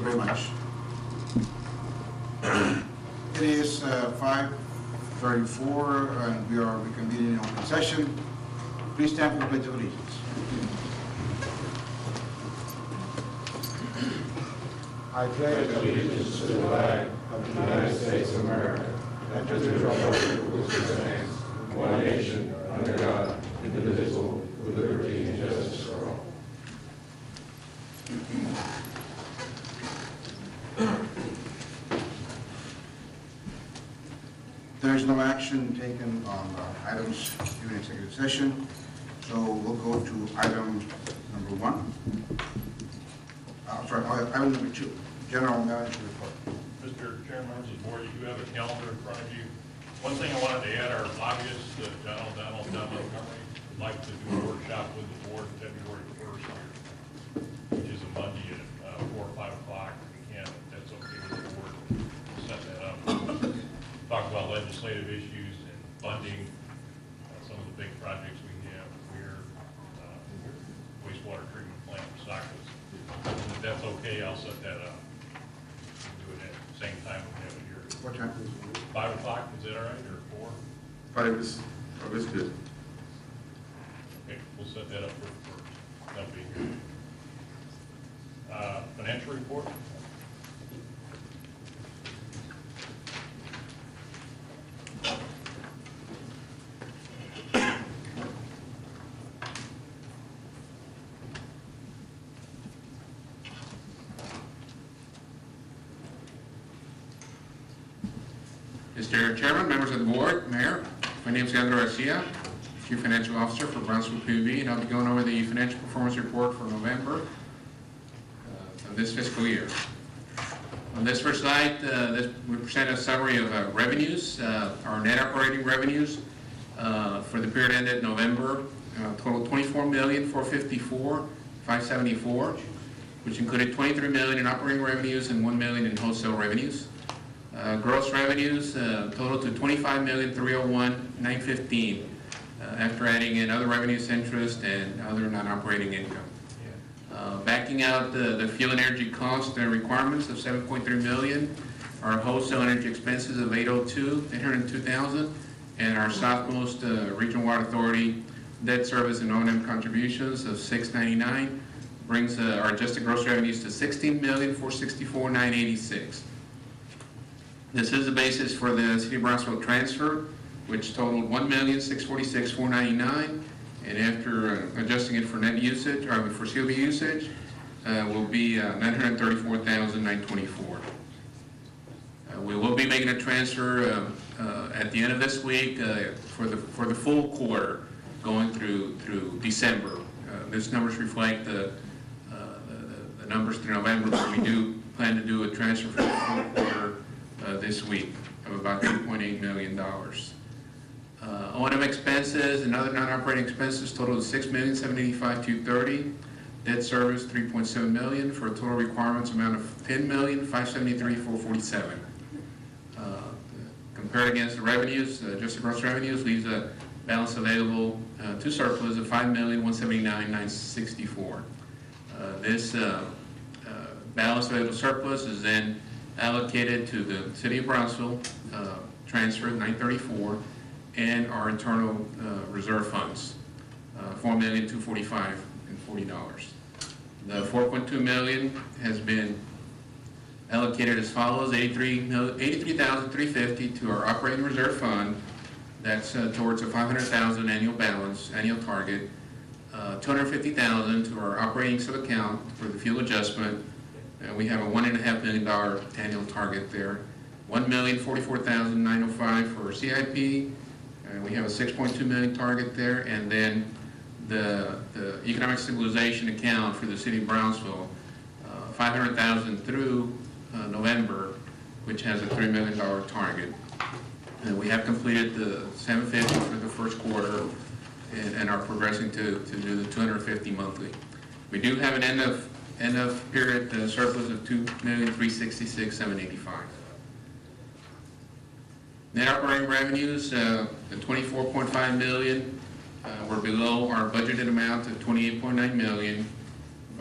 you very much. It is 5:34 and we are reconvening in open session. Please stand for the Pledge of Allegiance. I pledge allegiance to the flag of the United States of America and to the republic which stands, one nation, under God, indivisible, with liberty and justice for all. There is no action taken on items during executive session, so we'll go to item number 1. Item number 2, General Manager Report. Mr. Chairman, members of the board, you do have a calendar in front of you. One thing I wanted to add, our lobbyists, John O'Donnell, John Montgomery, would like to do a workshop with the board February 1st, which is a Monday at 4 or 5 o'clock. If we can, if that's okay with the board, we'll set that up. Talk about legislative issues and funding, some of the big projects we have here, wastewater treatment plant for Sockless. If that's okay, I'll set that up. We'll do it at the same time we have it here. What time? 5 o'clock, is that all right, or 4? 5 is good. Okay, we'll set that up for first. That'll be here. Financial report? Mr. Chairman, members of the board, Mayor, my name is Leandro Garcia, Chief Financial Officer for Brownsville PUB, and I'll be going over the financial performance report for November of this fiscal year. On this first slide, we present a summary of revenues. Our net operating revenues for the period ended November total $24,454,574, which included $23 million in operating revenues and $1 million in wholesale revenues. Gross revenues total to $25,301,915 after adding in other revenues, interest, and other non-operating income. Backing out the fuel and energy cost requirements of $7.3 million, our wholesale energy expenses of $802,000, and our Southmost Regional Water Authority debt service and O&M contributions of $699 brings our adjusted gross revenues to $16,464,986. This is the basis for the City of Brownsville transfer, which totaled $1,646,499, and after adjusting it for net usage, or for COB usage, will be $934,924. We will be making a transfer at the end of this week for the full quarter, going through December. These numbers reflect the numbers through November, but we do plan to do a transfer for the full quarter this week of about $2.8 million. O&M expenses and other non-operating expenses totaled $6,785,230. Debt service $3.7 million for a total requirements amount of $10,573,447. Compared against the revenues, adjusted gross revenues leaves a balance available to surplus of $5,179,964. This balance available surplus is then allocated to the City of Brownsville transfer 934 and our internal reserve funds, $4,245,040. The $4.2 million has been allocated as follows: $83,350 to our operating reserve fund. That's towards a $500,000 annual balance, annual target. $250,000 to our operating sub-account for the fuel adjustment. We have a $1.5 million annual target there. $1,044,905 for CIP. We have a $6.2 million target there, and then the economic stabilization account for the City of Brownsville, $500,000 through November, which has a $3 million target. And we have completed the $750 for the first quarter, and are progressing to do the $250 monthly. We do have an end of period surplus of $2,366,785. Net operating revenues, the $24.5 million, were below our budgeted amount of $28.9 million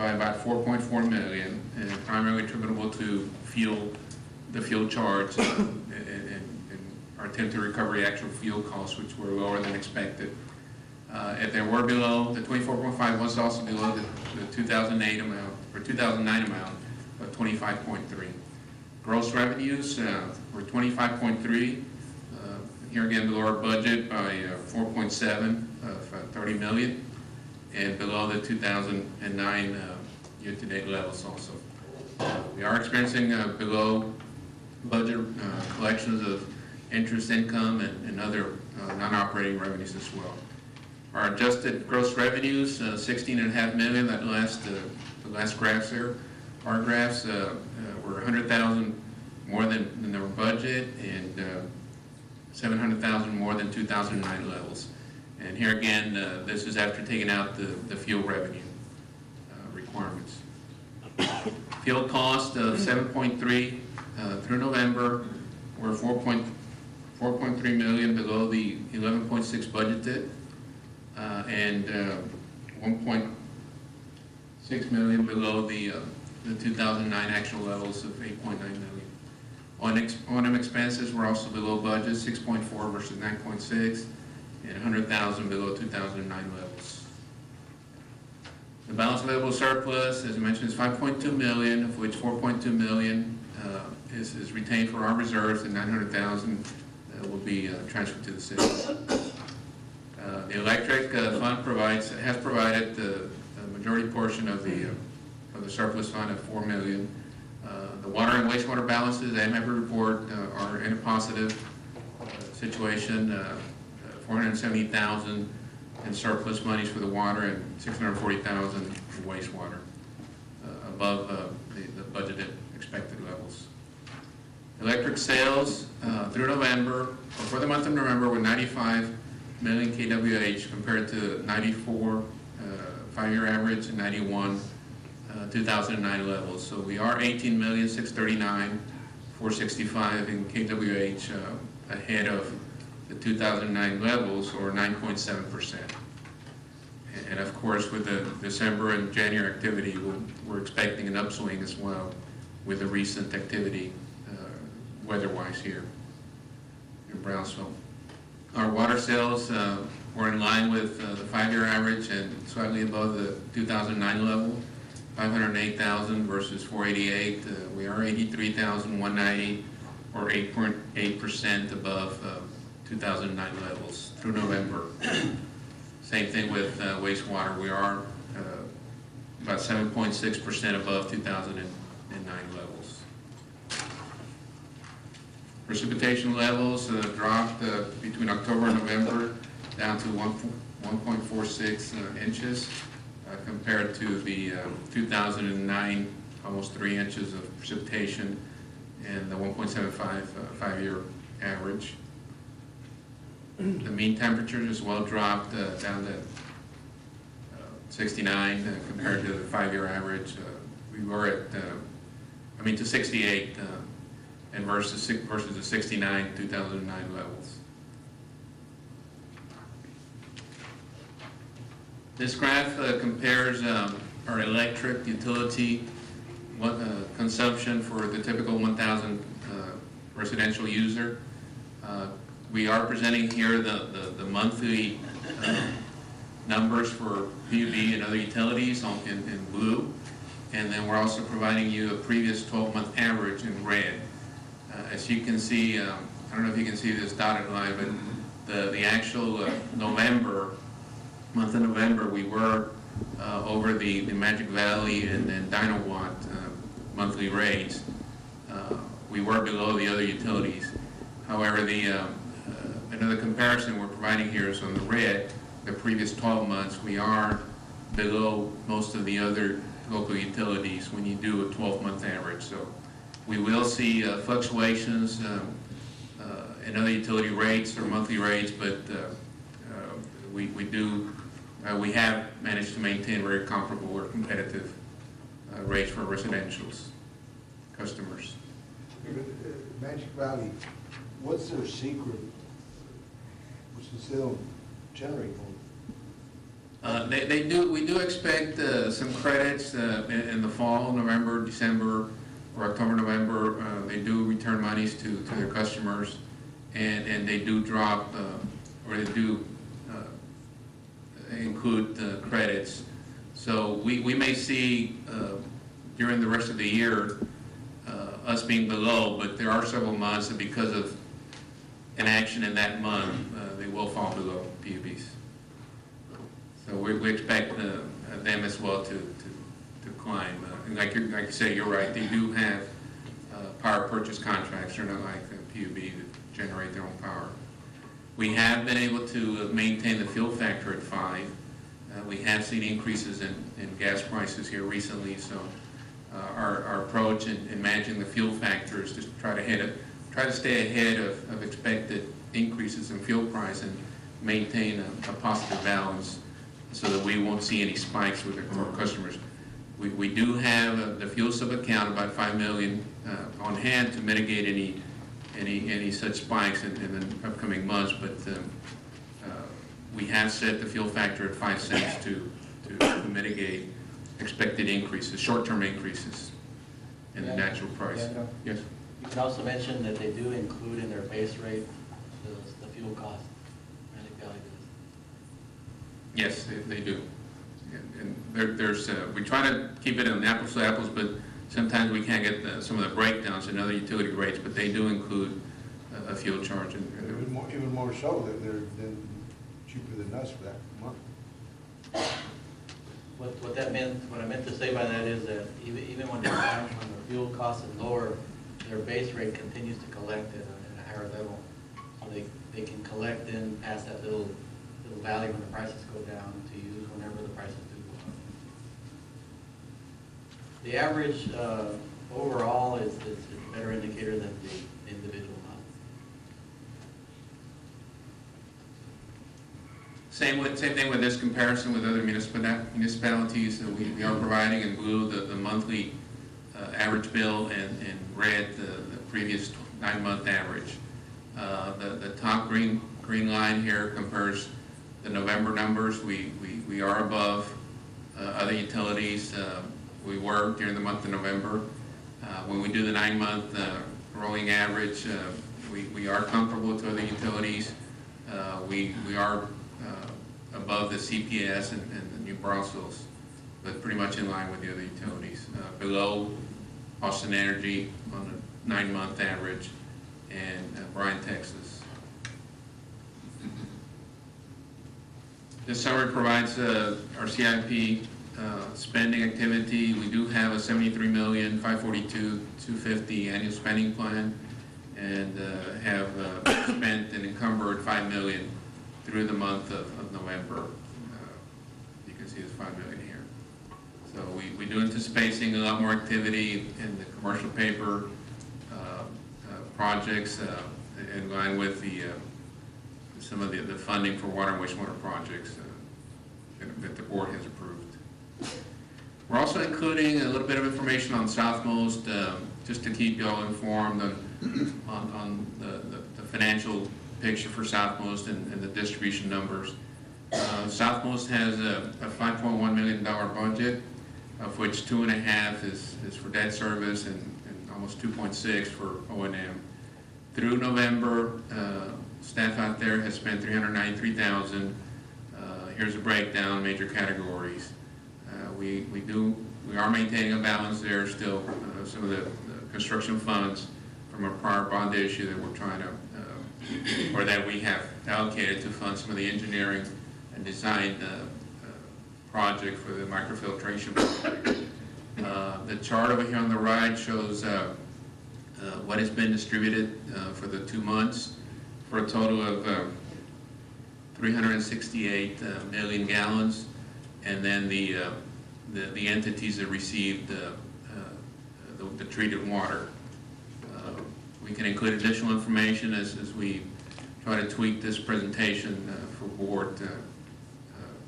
by about 4.4 million, and primarily attributable to the fuel charge and our attempt to recover the actual fuel costs, which were lower than expected. If they were below, the 24.5 was also below the 2008 amount, or 2009 amount of 25.3. Gross revenues were 25.3. Here again, below our budget by 4.7 of 30 million, and below the 2009 year-to-date levels also. We are experiencing below budget collections of interest income and other non-operating revenues as well. Our adjusted gross revenues, 16.5 million. That the last graphs there, our graphs were 100,000 more than our budget, and 700,000 more than 2009 levels. And here again, this is after taking out the fuel revenue requirements. Fuel cost of 7.3 through November, we're 4.3 million below the 11.6 budgeted, and 1.6 million below the 2009 actual levels of 8.9 million. On expenses were also below budget, 6.4 versus 9.6, and 100,000 below 2009 levels. The balance available surplus, as I mentioned, is 5.2 million, of which 4.2 million is retained for our reserves, and 900,000 will be transferred to the city. The electric fund has provided the majority portion of the surplus fund of 4 million. The water and wastewater balances, the AMEP report, are in a positive situation. 470,000 in surplus monies for the water and 640,000 for wastewater, above the budgeted expected levels. Electric sales through November, or for the month of November, were 95 million kWh compared to 94 5-year average and 91 2009 levels. So we are 18,639,465 in kWh ahead of the 2009 levels, or 9.7%. And of course, with the December and January activity, we're expecting an upswing as well with the recent activity weather-wise here in Brownsville. Our water sales were in line with the 5-year average and slightly above the 2009 level, 508,000 versus 488. We are 83,190, or 8.8% above 2009 levels through November. Same thing with wastewater. We are about 7.6% above 2009 levels. Precipitation levels dropped between October and November down to 1.46 inches compared to the 2009 almost 3 inches of precipitation and the 1.75 5-year average. The mean temperatures as well dropped down to 69 compared to the 5-year average. We were at, to 68 and versus the 69 2009 levels. This graph compares our electric utility consumption for the typical 1,000 residential user. We are presenting here the monthly numbers for PUB and other utilities in blue, and then we're also providing you a previous 12-month average in red. As you can see, I don't know if you can see this dotted line, but the actual month of November, we were over the Magic Valley and Dynawatt monthly rates. We were below the other utilities. However, another comparison we're providing here is on the red, the previous 12 months, we are below most of the other local utilities when you do a 12-month average. So we will see fluctuations in other utility rates or monthly rates, but we have managed to maintain very comparable or competitive rates for residentials customers. Magic Valley, what's their secret? Which is they don't generate one. We do expect some credits in the fall, November, December, or October, November. They do return monies to their customers, and they do drop, or they do include credits. So we may see during the rest of the year us being below, but there are several months that because of an action in that month, they will fall below PUBs. So we expect them as well to climb. And like you say, you're right, they do have power purchase contracts. They're not like PUB that generate their own power. We have been able to maintain the fuel factor at 5. We have seen increases in gas prices here recently, so our approach in managing the fuel factor is to try to stay ahead of expected increases in fuel price and maintain a positive balance so that we won't see any spikes with our customers. We do have the fuel sub account, about $5 million on hand to mitigate any such spikes in the upcoming months, but we have set the fuel factor at 5 cents to mitigate expected increases, short-term increases in the natural price. Yeah. Yes. You can also mention that they do include in their base rate the fuel cost. Atlantic Valley does. Yes, they do. And we try to keep it in apples to apples, but sometimes we can't get some of the breakdowns in other utility rates, but they do include a fuel charge. Even more so, they're cheaper than us for that month. What I meant to say by that is that even when there are times when the fuel cost is lower, their base rate continues to collect at a higher level. So they can collect in past that little valley when the prices go down to use whenever the prices do go up. The average overall is a better indicator than the individual month. Same thing with this comparison with other municipalities. We are providing in blue the monthly average bill and in red the previous 9-month average. The top green line here compares the November numbers. We are above other utilities. We were during the month of November. When we do the 9-month rolling average, we are comparable to other utilities. We are above the CPS and the New Brownsvilles, but pretty much in line with the other utilities. Below Austin Energy on the 9-month average, and Bryan, Texas. This summary provides our CIP spending activity. We do have a $73,542,250 annual spending plan, and have spent and encumbered $5 million through the month of November. You can see it's $5 million here. So we do anticipate seeing a lot more activity in the commercial paper projects in line with some of the funding for water and wastewater projects that the board has approved. We're also including a little bit of information on Southmost, just to keep you all informed on the financial picture for Southmost and the distribution numbers. Southmost has a $5.1 million budget, of which 2.5 is for debt service and almost 2.6 for O&M. Through November, staff out there has spent $393,000. Here's a breakdown, major categories. We are maintaining a balance there still. Some of the construction funds from a prior bond issue that we're trying to, or that we have allocated to fund some of the engineering and design project for the microfiltration project. The chart over here on the right shows what has been distributed for the 2 months for a total of 368 million gallons, and then the entities that received the treated water. We can include additional information as we try to tweak this presentation for board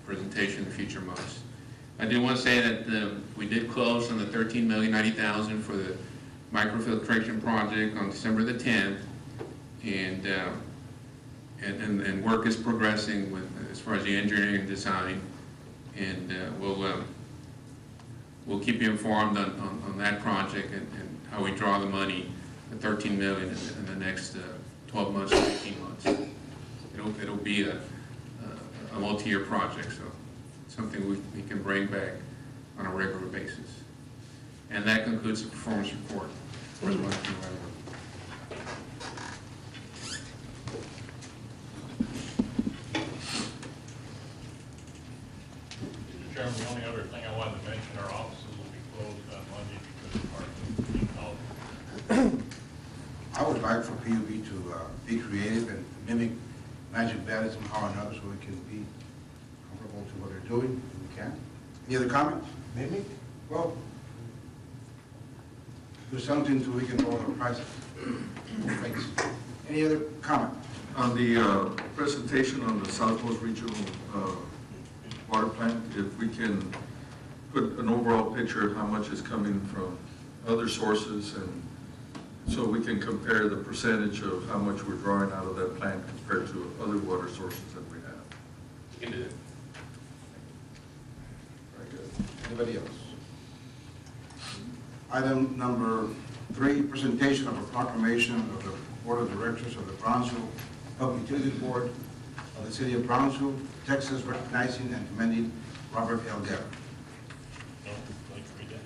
presentation in future months. I do want to say that we did close on the $13,090,000 for the microfiltration project on December the 10th, and work is progressing with as far as the engineering and design. And we'll keep you informed on that project and how we draw the money, the 13 million in the next 12 months to 18 months. It'll be a multi-year project, so something we can bring back on a regular basis. And that concludes the performance report for the month of November. Mr. Chairman, the only other thing I wanted to mention, our offices will be closed on Monday because of our being held. I would like for PUB to be creative and mimic Magic Valley somehow or another so we can be comfortable to what they're doing, if we can. Any other comments? Mimic? Well, do something so we can lower the prices. Thanks. Any other comment? On the presentation on the Southwest Regional Water Plant, if we can put an overall picture of how much is coming from other sources, and so we can compare the percentage of how much we're drawing out of that plant compared to other water sources that we have. You can do that. Very good. Anybody else? Item number 3, presentation of a proclamation of the Board of Directors of the Brownsville Public Utilities Board of the City of Brownsville, Texas, recognizing and commending Robert L. Guerra. No, like we did.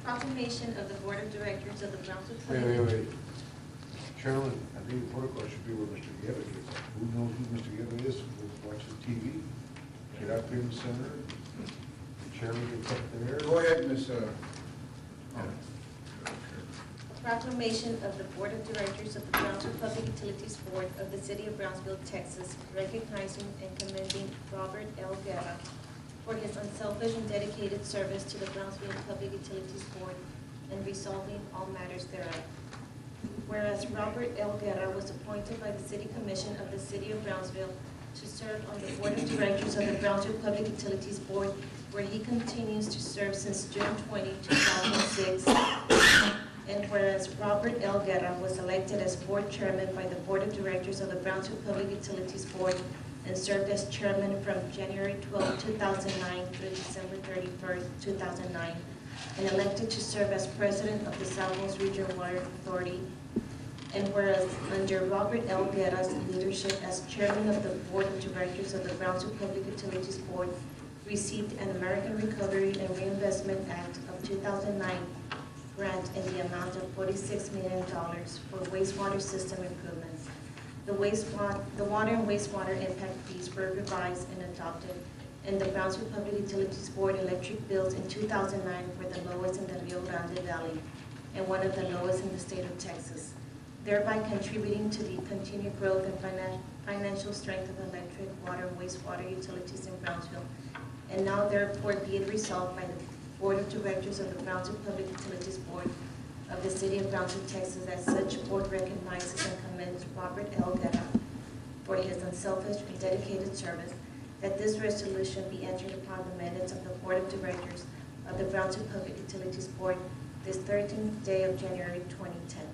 Proclamation of the Board of Directors of the Brownsville Wait, Public. wait, wait. Chairman, I think the protocol should be where Mr. Guerra is. Who knows who Mr. Guerra is? Who watches TV? Get out there in the center. The chairman gets up there. Go ahead, Ms. Proclamation of the Board of Directors of the Brownsville Public Utilities Board of the City of Brownsville, Texas, recognizing and commending Robert L. Guerra for his unselfish and dedicated service to the Brownsville Public Utilities Board and resolving all matters thereof. Whereas Robert L. Guerra was appointed by the City Commission of the City of Brownsville to serve on the Board of Directors of the Brownsville Public Utilities Board, where he continues to serve since June 20, 2006. And whereas Robert L. Guerra was elected as Board Chairman by the Board of Directors of the Brownsville Public Utilities Board and served as Chairman from January 12, 2009 through December 31, 2009, and elected to serve as President of the Southwest Regional Water Authority. And whereas under Robert L. Guerra's leadership as Chairman of the Board of Directors of the Brownsville Public Utilities Board, received an American Recovery and Reinvestment Act of 2009 grant in the amount of $46 million for wastewater system improvements. The water and wastewater impact fees were revised and adopted, and the Brownsville Public Utilities Board electric bills in 2009 were the lowest in the Rio Grande Valley and one of the lowest in the state of Texas, thereby contributing to the continued growth and financial strength of electric, water, and wastewater utilities in Brownsville. And now therefore be it resolved by the Board of Directors of the Brownsville Public Utilities Board of the City of Brownsville, Texas, that such board recognizes and commends Robert L. Guerra for his unselfish and dedicated service, that this resolution be entered upon the minutes of the Board of Directors of the Brownsville Public Utilities Board this 13th day of January 2010.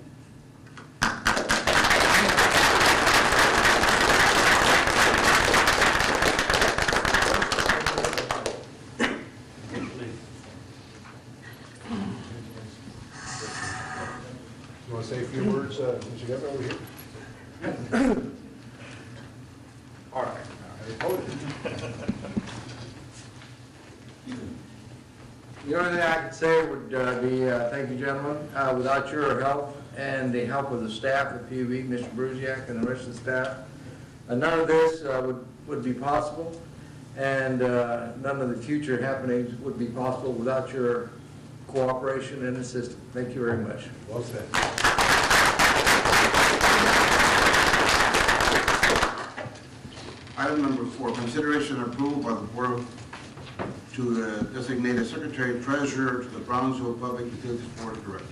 You want to say a few words, Mr. Guerra, over here? All right. The only thing I could say would be thank you, gentlemen. Without your help and the help of the staff at PUB, Mr. Brusiak and the rest of the staff, none of this would be possible, and none of the future happenings would be possible without your cooperation and assistance. Thank you very much. Well said. Item number 4, consideration and approval by the Board to designate a Secretary Treasurer to the Brownsville Public Utilities Board of Directors.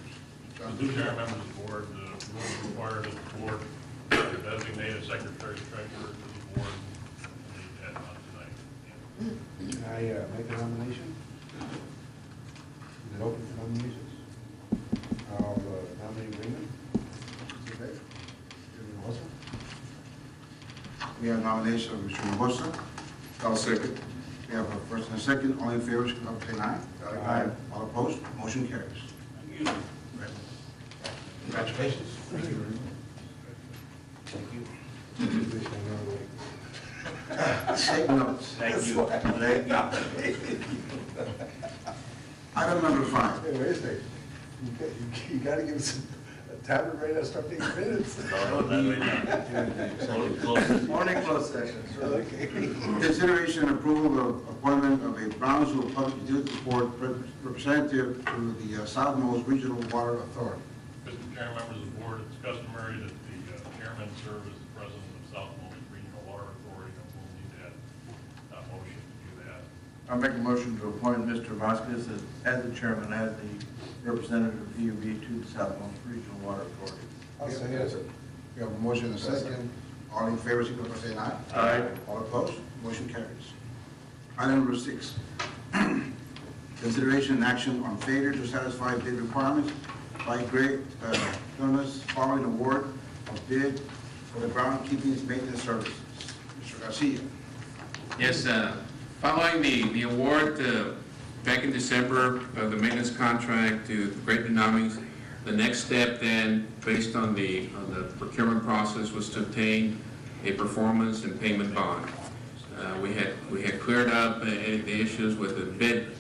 Mr. Chair, members of the board, the rules require that the board to designate a secretary treasurer to the board. We need that on tonight. Can I make a nomination? Is it open for nominations? I'll nominate Raymond. Okay. Wilson? We have nomination of Mr. Mendoza. I'll second. We have a first and a second. All in favor, signify by saying aye. Aye. All opposed, motion carries. Congratulations. Thank you very much. Take notes. Thank you. Item number 5. Hey, wait a second. You gotta give us a timer right now, start taking minutes. Morning closed session. Okay. Consideration and approval of appointment of a Brownsville Public Utility Board representative to the Southmost Regional Water Authority. Mr. Chairman, members of the board, it's customary that the chairman serve as the president of Southmost Regional Water Authority, and we'll need that motion to do that. I'll make a motion to appoint Mr. Vasquez as the chairman, as the representative of PUB to the Southmost Regional Water Authority. I'll say Yes, yes. sir. We have a motion and a second. All in favor, signify by saying aye. Aye. All opposed, motion carries. Item number 6, consideration and action on failure to satisfy bid requirements by Great Illness following award of bid for the groundkeeping maintenance services. Mr. Garcia. Yes, following the award back in December of the maintenance contract to Great Dynamics, the next step then, based on the procurement process, was to obtain a performance and payment bond. We had cleared up the issues with the bid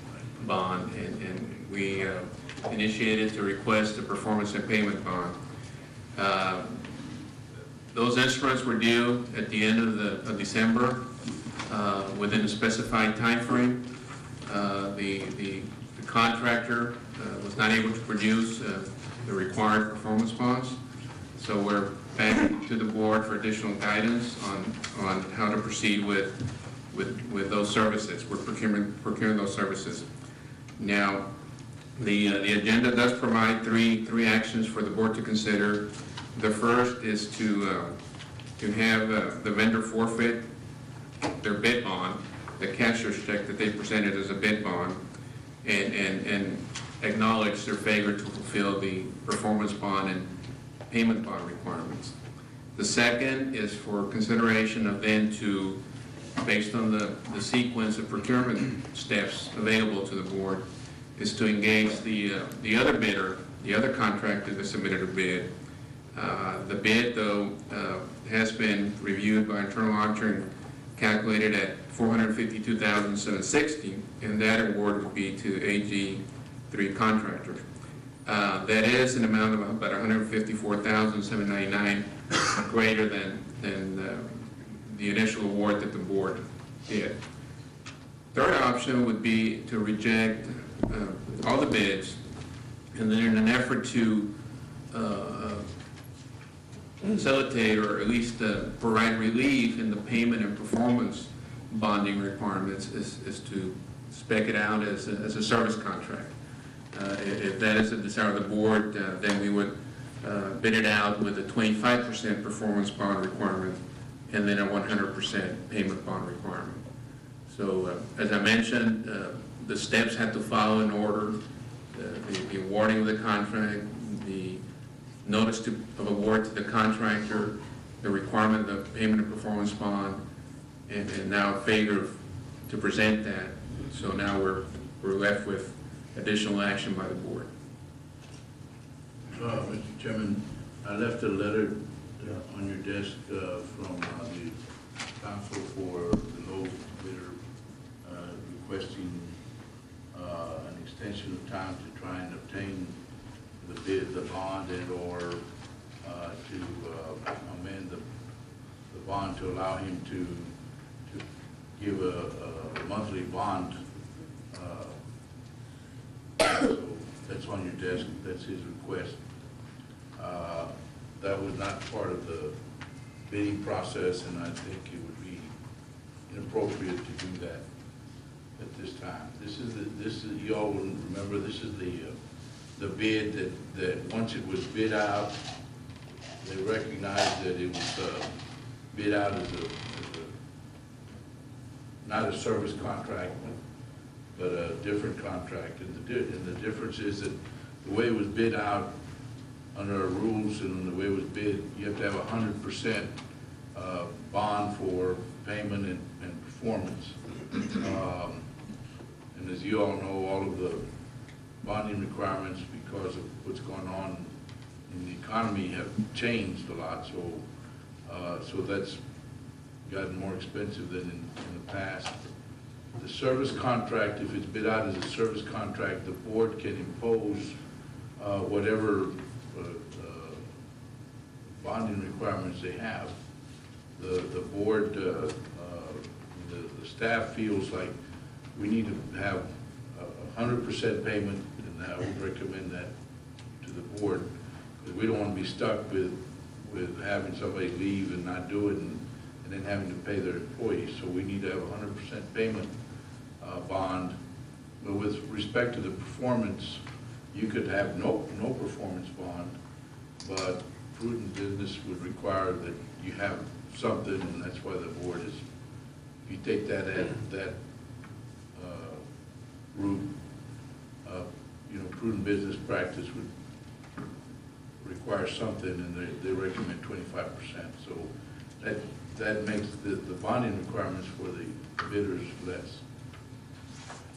bond, and we initiated to request a performance and payment bond. Those instruments were due at the end of December, within a specified time frame. The contractor was not able to produce the required performance bonds, so we're back to the board for additional guidance on how to proceed with those services. We're procuring those services. Now, the agenda does provide three actions for the board to consider. The first is to have the vendor forfeit their bid bond, the cashier's check that they presented as a bid bond, and acknowledge their failure to fulfill the performance bond and payment bond requirements. The second is for consideration of then to, based on the sequence of procurement steps available to the board, is to engage the other bidder, the other contractor that submitted a bid. The bid, though, has been reviewed by internal auditor and calculated at $452,760, and that award would be to AG3 contractor. That is an amount of about $154,799 greater than the initial award that the board did. Third option would be to reject all the bids, and then in an effort to facilitate or at least provide relief in the payment and performance bonding requirements is to spec it out as a service contract. If that is the desire of the board, then we would bid it out with a 25% performance bond requirement and then a 100% payment bond requirement. So as I mentioned, the steps have to follow in order: the awarding of the contract, the notice of award to the contractor, the requirement of the payment and performance bond, and now failure to present that. So now we're left with additional action by the board. Mr. Chairman, I left a letter on your desk from the council for the low bidder requesting an extension of time to try and obtain the bid, the bond, and or to amend the bond to allow him to give a monthly bond. So that's on your desk. That's his request. That was not part of the bidding process, and I think it would be inappropriate to do that at this time. This is you all will remember, this is the bid that once it was bid out, they recognized that it was bid out as not a service contract, but a different contract. And the difference is that the way it was bid out under our rules and the way it was bid, you have to have 100% bond for payment and performance. And as you all know, all of the bonding requirements, because of what's going on in the economy, have changed a lot. So that's gotten more expensive than in the past. The service contract, if it's bid out as a service contract, the board can impose whatever bonding requirements they have. The board, the staff feels like we need to have 100% payment, and I would recommend that to the board, because we don't want to be stuck with having somebody leave and not do it, and then having to pay their employees. So we need to have 100% payment bond. But with respect to the performance, you could have no performance bond, but prudent business would require that you have something, and that's why the board is, if you take that route, prudent business practice would require something, and they recommend 25%. So that makes the bonding requirements for the bidders less.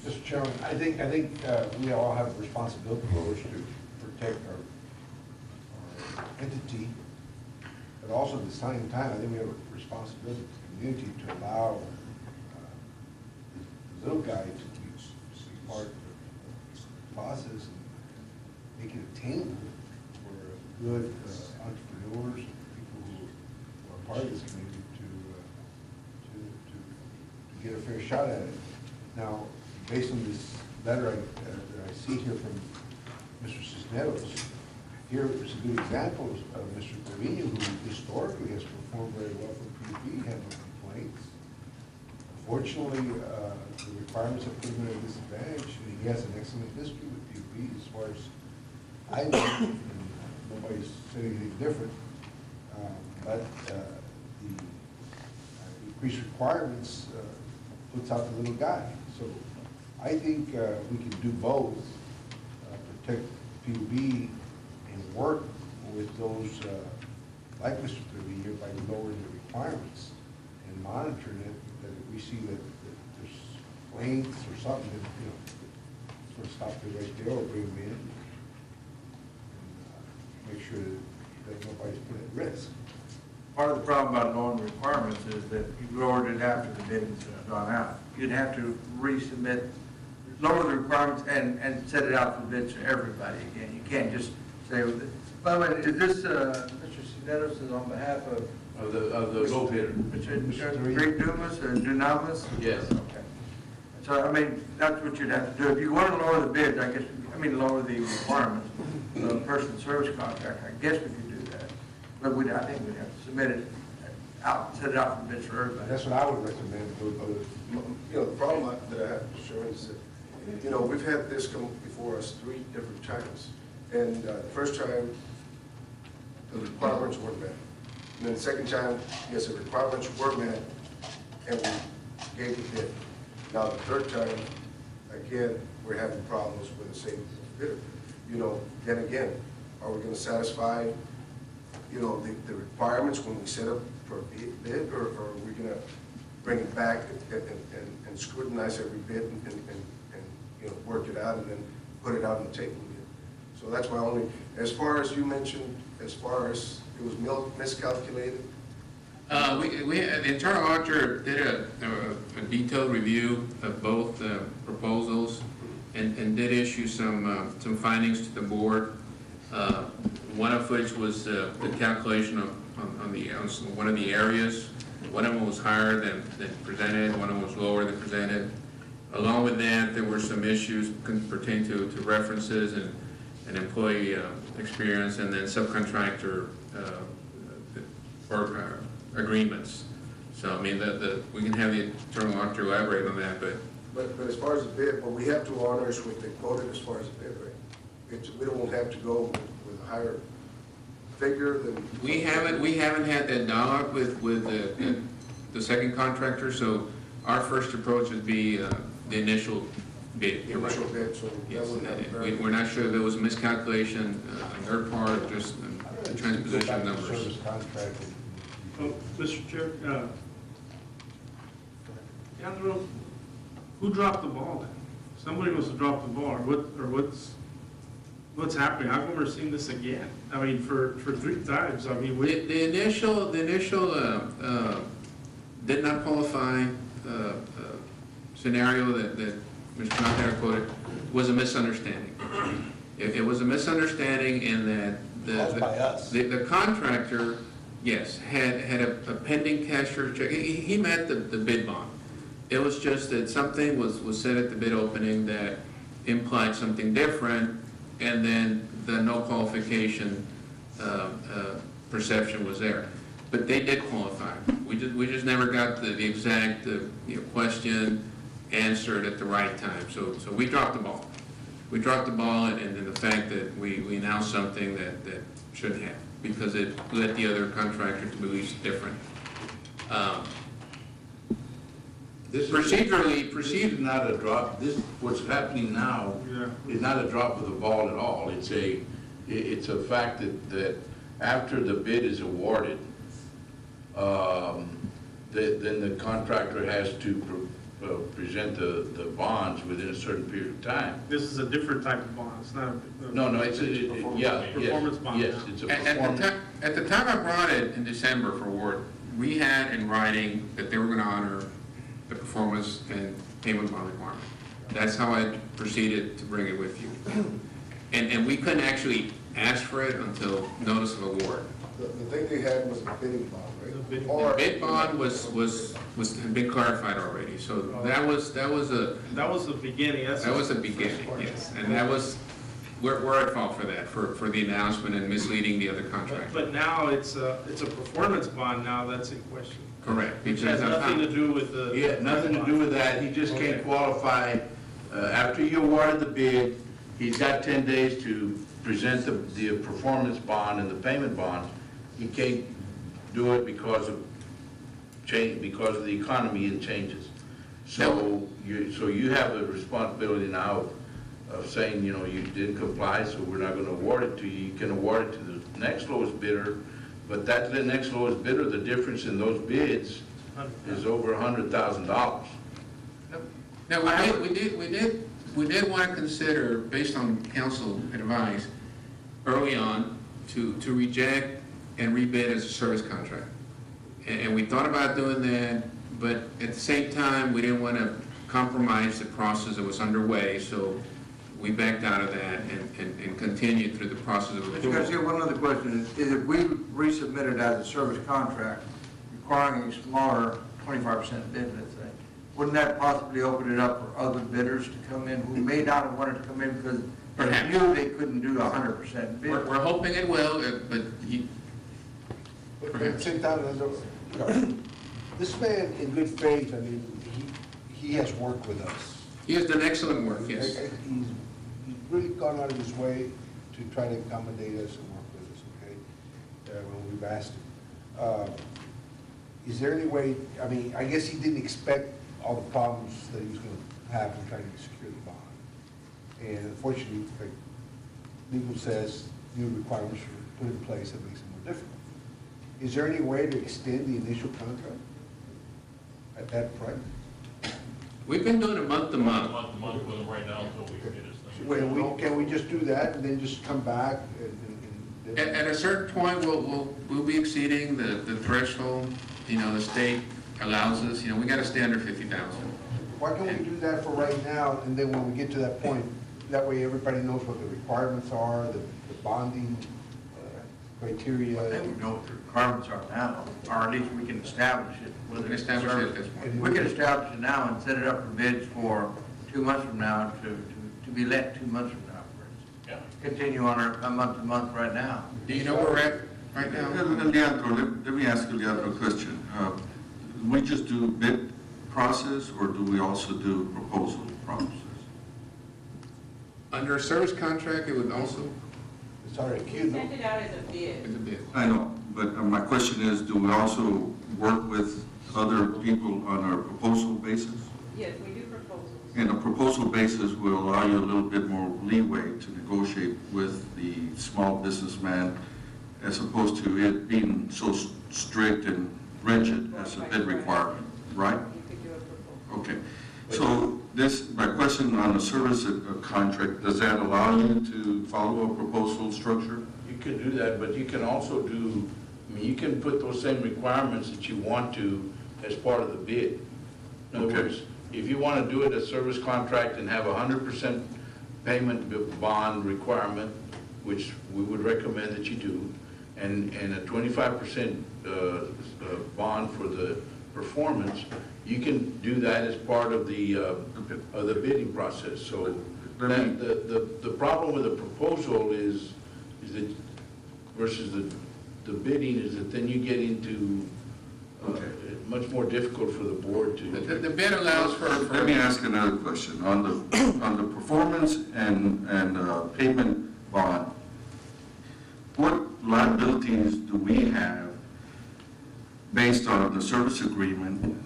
Mr. Chairman, I think we all have a responsibility to protect our entity, but also at the same time, I think we have a responsibility to the community to allow the little guy to be part of the process and make it attainable for good entrepreneurs and people who are part of this community to get a fair shot at it. Now, based on this letter that I see here from Mr. Cisneros, here is a good example of Mr. Trevino, who historically has performed very well for PUB, had no complaints. Unfortunately, the requirements have put him at a disadvantage, and he has an excellent history with PUB as far as I know, and nobody's said anything different. But the increased requirements puts out the little guy. So I think we can do both, protect PUB and work with those like Mr. Trevino by lowering the requirements and monitoring it, that if we see that there's complaints or something, that, sort of stop it right there or bring them in and make sure that nobody's put at risk. Part of the problem about lowering the requirements is that you lowered it after the bidding's gone out. You'd have to resubmit, lower the requirements and set it out for bids to everybody again. You can't just say, by the way, is this, Mr. Cisneros is on behalf of? Of the low bidder. Mr. Rick Dunamis? Yes. Okay. So, I mean, that's what you'd have to do. If you want to lower the bids, lower the requirements of a personal service contract, I guess we could do that. But I think we'd have to submit it out, set it out for bids for everybody. That's what I would recommend. The problem that I have, Mr. Chairman, is that, we've had this come before us 3 different times. And the first time, the requirements weren't met. And then the second time, yes, the requirements were met, and we gave the bid. Now the third time, again, we're having problems with the same bidder. Then again, are we going to satisfy, the requirements when we set up for a bid, or are we going to bring it back and scrutinize every bid and work it out and then put it out on the table again? So that's my only, as far as you mentioned, as far as it was miscalculated. The internal auditor did a detailed review of both proposals and did issue some findings to the board. One of which was the calculation on one of the areas. One of them was higher than presented, one of them was lower than presented. Along with that, there were some issues pertaining to references and employee experience, and then subcontractor agreements. So, I mean, we can have the internal auditor elaborate on that, But as far as the bid, what we have to honor is what they quoted as far as the bid rate. We don't have to go with a higher figure than. we haven't had that dialogue with the second contractor. So our first approach would be the initial bid. The initial bid, so that Yes, wouldn't have a very. we're not sure there was a miscalculation on their part, or just the transposition Go back to numbers. Service contract Oh, Mr. Chair, Leandro, who dropped the ball then? Somebody must have dropped the ball, or what's happening? How come we're seeing this again? I mean, for 3 times, I mean, The initial did not qualify scenario that Mr. Montero quoted was a misunderstanding. It was a misunderstanding in that Caused by us. the contractor, yes, had a pending cashier's check. He met the bid bond. It was just that something was said at the bid opening that implied something different, and then the no qualification perception was there. But they did qualify. We just never got the exact question answered at the right time. So we dropped the ball. We dropped the ball, and then the fact that we announced something that shouldn't have, because it led the other contractor to believe different. Procedurally, This is not a drop, what's happening now is not a drop of the ball at all. It's a fact that after the bid is awarded, then the contractor has to present the bonds within a certain period of time. this is a different type of bond, it's not a... No, it's Performance bond. Yes, it's a At performance. the time I brought it in December for award, we had in writing that they were going to honor the performance and payment bond requirement. That's how I proceeded to bring it with you. And we couldn't actually ask for it until notice of award. The thing they had was a bidding bond, right? The bidding The bid bond had been clarified already, so that was a That was the beginning, that's... that was the beginning, yes, and that was we're at fault for that, for the announcement and misleading the other contractor. But now it's a performance bond now that's in question. Correct. Which has nothing to do with the... Yeah, nothing to do with that, he just can't qualify. After you awarded the bid, he's got 10 days to present the performance bond and the payment bond. He can't do it because of change, because of the economy and changes. So you have a responsibility now of saying, you didn't comply, so we're not going to award it to you. You can award it to the next lowest bidder, but that the next lowest bidder, the difference in those bids is over $100,000. Now, we did want to consider, based on council advice, early on, to reject and rebid as a service contract. And we thought about doing that, but at the same time, we didn't want to compromise the process that was underway, so we backed out of that and continued through the process of Mr. Garcia, one other question is if we resubmitted as a service contract requiring a smaller 25% bid, let's say, wouldn't that possibly open it up for other bidders to come in who may not have wanted to come in because they knew they couldn't do 100% bid? We're hoping it will, but But at the same time, this man, in good faith, I mean, he has worked with us. he has done excellent work, yes. He's really gone out of his way to try to accommodate us and work with us, okay, when we've asked him. Is there any way, I mean, I guess he didn't expect all the problems that he was going to have in trying to secure the bond. And unfortunately, like legal says, new requirements are put in place that makes it more difficult. Is there any way to extend the initial contract at that price? We've been doing it month to month. Month to month with them right now until we can get his thing. Can we just do that and then just come back and At a certain point, we'll be exceeding the threshold, the state allows us, we gotta stay under 50,000. why can't we do that for right now, and then when we get to that point, that way everybody knows what the requirements are, the bonding criteria. I think we know what the requirements are now, or at least we can establish it. We can establish it at this point. We can establish it now and set it up for bids for 2 months from now to be let 2 months from now, for instance. Yeah. Continue on a month to month right now. Do you know where we're at right now? Leandro, let me ask you, Leandro, a question. We just do bid process, or do we also do proposal process? Under a service contract, it would also, It's already queued. Sent it out as a bid. it's a bid. I know, but my question is, do we also work with other people on a proposal basis? Yes, we do proposals. And a proposal basis will allow you a little bit more leeway to negotiate with the small businessman, as opposed to it being so strict and rigid as a bid requirement, right? You could do a proposal. Okay. So this, my question on the service contract, does that allow you to follow a proposal structure? You can do that, but you can also do, I mean, you can put those same requirements that you want to as part of the bid. In other Okay. words, if you want to do it as service contract and have 100% payment bond requirement, which we would recommend that you do, and a 25% bond for the performance, you can do that as part of the bidding process. So the problem with the proposal is that versus the bidding is that then you get into much more difficult for the board to. The bid allows for. Let me ask another question. On the performance and payment bond, what liabilities do we have based on the service agreement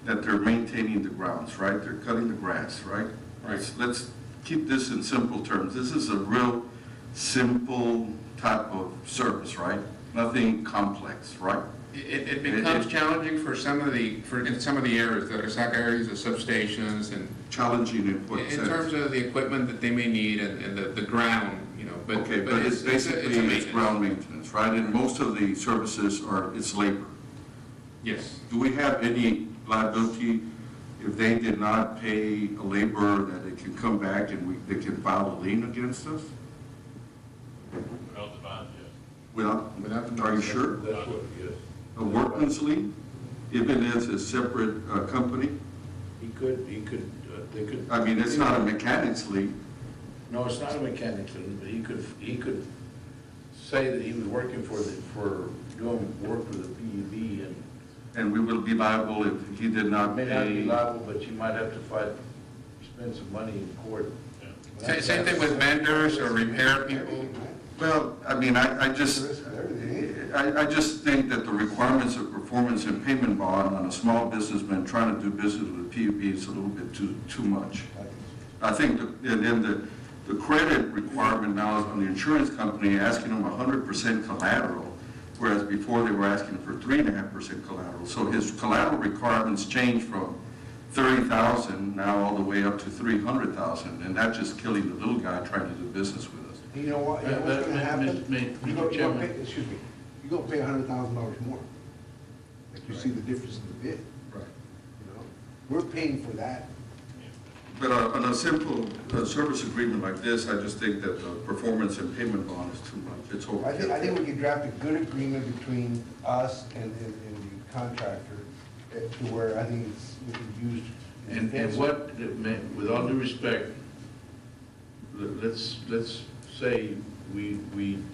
that they're maintaining the grounds, right? They're cutting the grass, right? Right. Let's keep this in simple terms. This is a real simple type of service, right? Nothing complex, right? It becomes challenging for some of the areas that are SAC areas, the substations, and Challenging in what in sense? terms of the equipment that they may need and the ground, you know. But Okay, but it's basically it's maintenance. ground maintenance, right? And most of the services it's labor. Yes. Do we have any liability if they did not pay a laborer that they can come back and they can file a lien against us? Without the bond, yes. Without are you sure? That's what, yes. A workman's lien, if it is a separate company? They could. I mean, it's not a mechanic's lien. No, it's not a mechanics lien, but he could say that he was working for doing work for the PUB And we will be liable if he did not may not be pay. liable, but you might have to spend some money in court. Same thing with vendors or repair people. Well, I mean, I just think that the requirements of performance and payment bond on a small businessman trying to do business with a PUB is a little bit too much. I think, and then the credit requirement now is on the insurance company asking them 100% collateral, whereas before they were asking for 3.5% collateral. So his collateral requirements changed from 30,000 now all the way up to 300,000, and that's just killing the little guy trying to do business with us. You know what, what's gonna happen? Mr. You're gonna Chairman. pay, excuse me, you're gonna pay $100,000 more. Like you see the difference in the bid, Right. you know? We're paying for that. But on a simple service agreement like this, I just think that the performance and payment bond is too much. It's over. I think we can draft a good agreement between us and the contractor to where I think we can use. And what, with all due respect, let's say we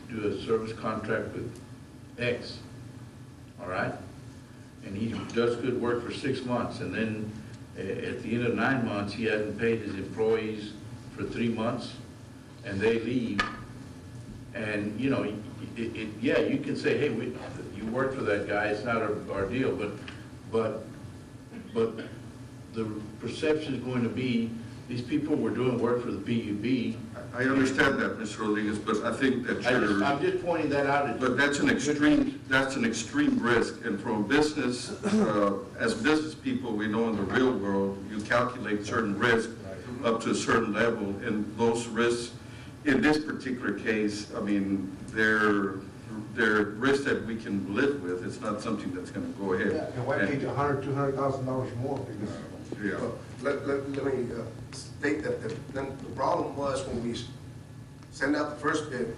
do a service contract with X, all right? And he does good work for 6 months, and then at the end of 9 months, he hasn't paid his employees for 3 months, and they leave. And, you know, yeah, you can say, hey, you work for that guy, it's not our deal, but the perception is going to be, these people were doing work for the PUB. I understand that, Mr. Rodriguez, but I think that I'm just pointing that out. but that's an extreme risk. And from business, as business people, we know in the real world, you calculate certain risk up to a certain level, and those risks, in this particular case, I mean, they're risks that we can live with. It's not something that's going to go ahead. Yeah, and why pay $100,000, $200,000 more? Because Yeah. Let me state that the problem was when we sent out the first bid,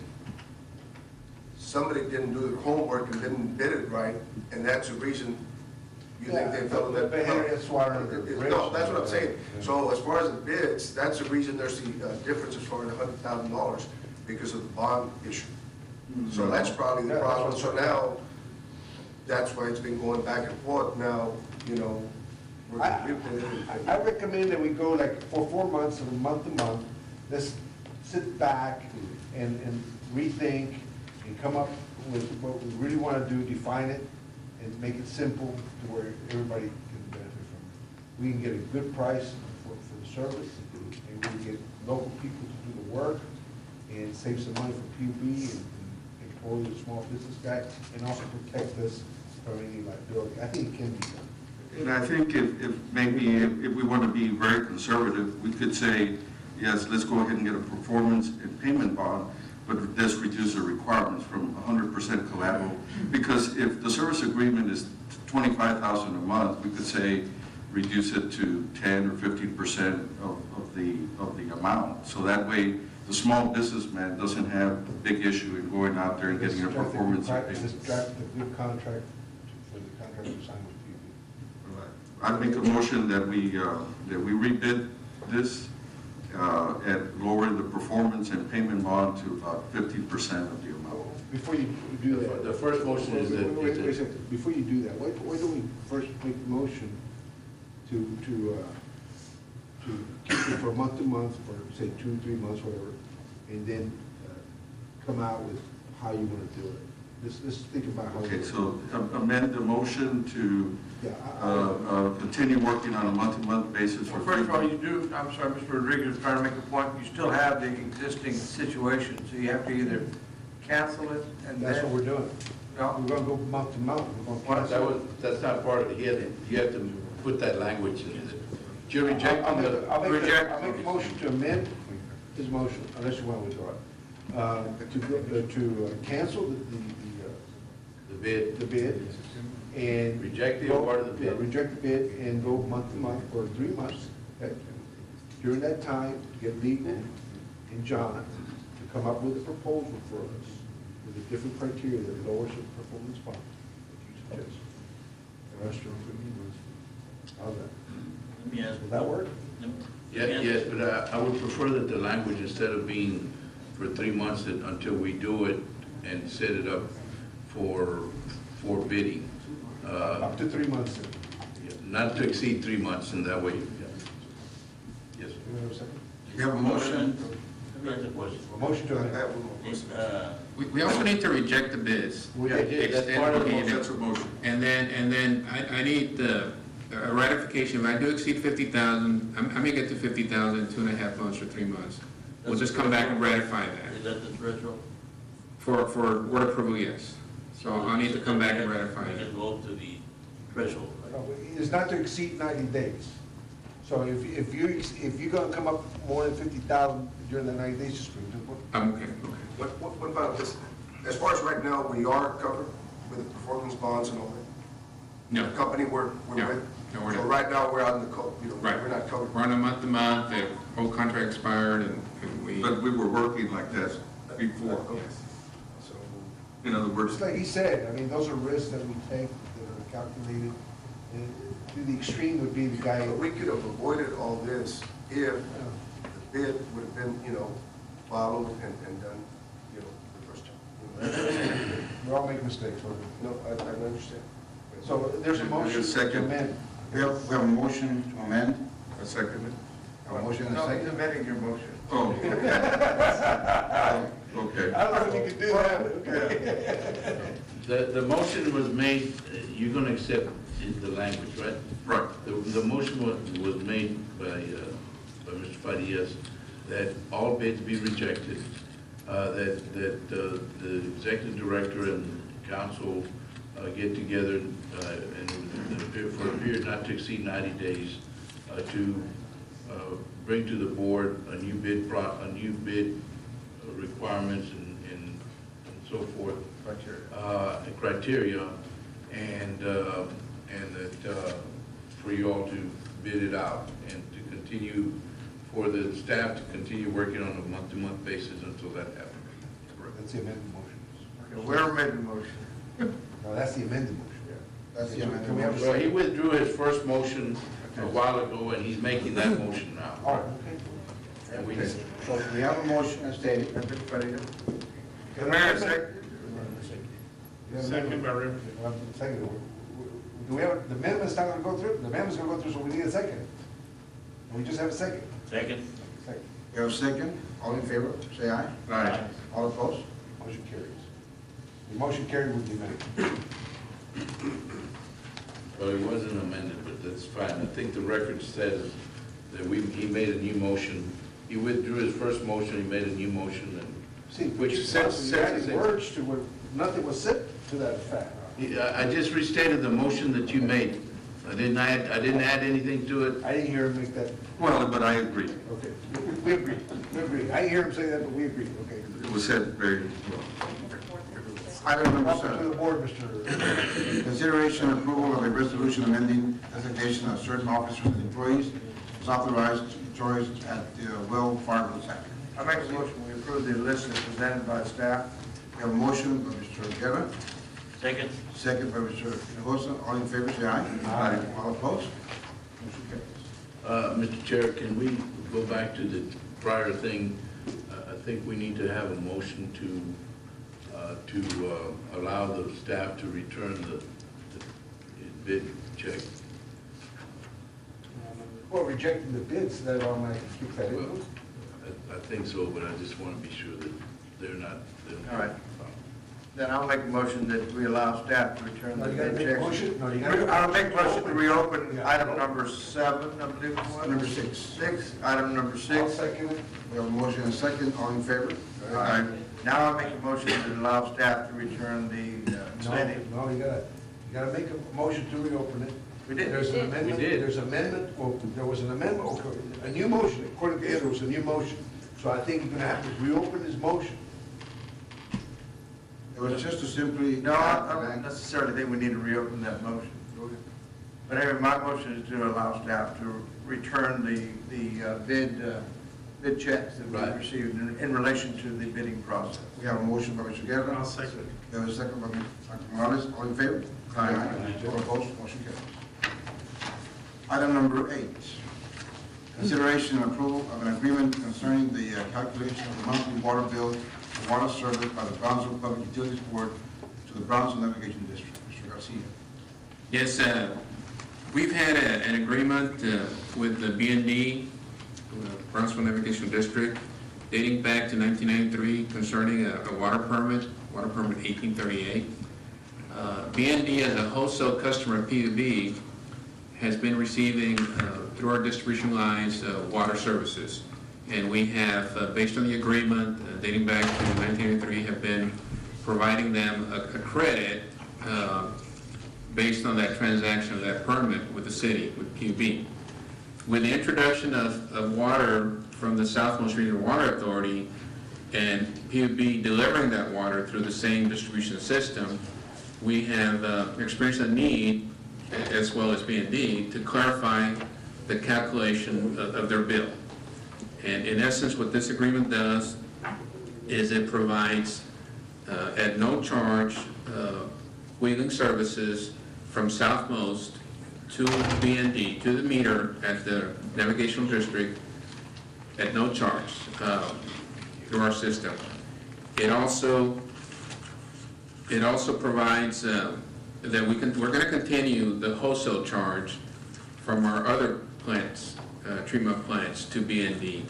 somebody didn't do their homework and didn't bid it right, and that's the reason you think they felt that. But Henry, that's why. No, that's what I'm saying. So as far as the bids, that's the reason there's the difference as far as the $100,000 because of the bond issue. So that's probably the problem. So now, that's why it's been going back and forth now, you know. I recommend that we go like for 4 months, from month to month, let's sit back and rethink and come up with what we really want to do, define it, and make it simple to where everybody can benefit from it. We can get a good price for the service, and we can get local people to do the work, and save some money for PUB and portfolio, the Small Business Act, and also protect us from any liability. I think it can be done. And I think if we want to be very conservative, we could say, yes, let's go ahead and get a performance and payment bond, but let's reduce the requirements from 100% collateral. Because if the service agreement is $25,000 a month, we could say reduce it to 10 or 15% of the amount. So that way, the small businessman doesn't have a big issue in going out there and getting a performance and payment. Just draft a good contract for the contract to sign with PUB. I make a motion that we rebid this at lowering the performance and payment bond to about 50% of the amount. Before you do that. The first motion is that. Wait a second, before you do that, why don't we first make the motion to keep it for month to month, for say 2, 3 months, whatever, and then come out with how you want to do it. Let's think about how. Okay, so amend the motion to Yeah, continue working on a month-to-month basis for Well, first of all, you do, I'm sorry, Mr. Rodriguez is trying to make a point, you still have the existing situation, so you have to either cancel it and that's what then. we're doing. No, We're gonna go month to month. We're gonna cancel. That's not part of it. You have to put that language in it. You're rejecting the. I'll make a motion to amend his motion, unless you want to withdraw it. To cancel The bid. the bid and. Reject the go- award of the bid. yeah, Reject the bid and go month to month for 3 months. Okay? During that time, get legal and John to come up with a proposal for us with a different criteria that lowers the performance bond, like you suggest. The restaurant would be nice. How's that? Let me ask. Will that work? Yes, but I would prefer that the language, instead of being for 3 months until we do it and set it up for bidding. Up to 3 months. Then. Not to exceed 3 months, and that way, yes. Do we have a second? We have a motion. Let me ask a question. A motion to amend. It's, We also need to reject the bids. That's part of the motion. That's a motion. And then I need the ratification. If I do exceed 50,000, I may get to 50,000 in 2.5 months or 3 months. We'll just come back and ratify that. is that the threshold? For word approval, yes. So I'll need to come back and ratify We it. can go up to the threshold. No, It's not to exceed 90 days. So if you're gonna come up more than 50,000 during that 90 days, just bring it to the board. Okay. What about this? As far as right now, we are covered with the performance bonds and all that? No. The company we're No. with? No, we're So not. right now, we're out in the cold, Right. we're not covered. We're on a month-to-month, the whole contract expired, and we, But we were working like that before. So, In other words, just like he said, I mean, those are risks that we take that are calculated. And to the extreme would be the guy. But we could have avoided all this if the bid would have been, followed and done, the first time. We all make mistakes, right? No, I understand. So there's a motion to second. amend. We have a motion to amend. a second. A motion and a no, he's second. amending your motion. Oh. Okay. I don't know if you can do that. The motion was made, you're gonna accept the language, right? Right. The motion was made by Mr. Farias that all bids be rejected, that the executive director and council get together and for a period not to exceed 90 days to bring to the board a new bid requirements and so forth. Criteria, and that for you all to bid it out and to continue, for the staff to continue working on a month-to-month basis until that happens. That's the amended motion. Okay, we're amending the motion. No, that's the amended motion. That's the Can we amendment. have a Well, he second? withdrew his first motion a while ago, and he's making that motion now. All right, okay. And we, So we have a motion as stated. The mayor, second. Second by Rivers. Second. Do we have, the amendment's not gonna go through? The amendment's gonna go through, so we need a second. And we just have a second. Second? Second. We have a second. All in favor, say aye. Aye. All opposed? Motion carries. The motion carried with the amendment. well, it wasn't amended, but that's fine. I think the record says that he made a new motion. He withdrew his first motion, he made a new motion, and See, Which which says- says, you're adding says- words to what nothing was said to that effect. I just restated the motion that you made. I didn't add anything to it. I didn't hear him make that, Well, but I agree. okay, we agree, we agree. I didn't hear him say that, but we agree, okay. It was said very well. Item number Welcome to the 7, board, Mr. consideration and approval of a resolution amending designation of certain officers and employees as authorized choice at the Wells Fargo Center. I make a motion, we approve the list as presented by staff. We have a motion by Mr. Guerra, Second? second by Mr. Hinojosa. All in favor, say aye. Aye. All opposed? Motion carries. Mr. Chair, can we go back to the prior thing? I think we need to have a motion to allow the staff to return the bid check. Well, rejecting the bids, that automatically keep that in. Well, I think so, but I just want to be sure that they're not. All right. Then I'll make a motion that we allow staff to return No, the you gotta bid make a checks. motion. No, you gotta- I'll make a motion to reopen Yeah. item number 7, I believe it was. Number 6. 6, item number I'll 6. second it. We have a motion and a second. All in favor? Aye. Now I'll make a motion to allow staff to return the spending. No, you gotta make a motion to reopen it. We did. There's an amendment. We did. There's amendment, well, there was an amendment, okay, a new motion, according to Ed, there was a new motion. So I think you're gonna have to reopen his motion. It was just to simply. No, I don't necessarily think we need to reopen that motion. But anyway, my motion is to allow staff to return the bid checks that we Right. received in relation to the bidding process. We have a motion by Mr. Guerra. I'll second it. We have a second by Dr. Morales. All in favor? Aye. All opposed? Motion carries. Item number 8, consideration and approval of an agreement concerning the calculation of the monthly water bill for water service by the Brownsville Public Utilities Board to the Brownsville Navigation District. Mr. Garcia. Yes, we've had an agreement with the B&D, Brownsville Navigation District, dating back to 1993 concerning a water permit 1838. B&D as a wholesale customer of PUB has been receiving, through our distribution lines, water services. And we have, based on the agreement dating back to 1983, have been providing them a credit based on that transaction of that permit with the city, with PUB. With the introduction of water from the Southmost Regional Water Authority and PUB delivering that water through the same distribution system, we have experienced a need, as well as B&D, to clarify the calculation of their bill. And in essence, what this agreement does is it provides, at no charge, wheeling services from Southmost to B&D, to the meter at the navigational district, at no charge through our system. It also provides that we're going to continue the wholesale charge from our other plants, treatment plants, to B&D.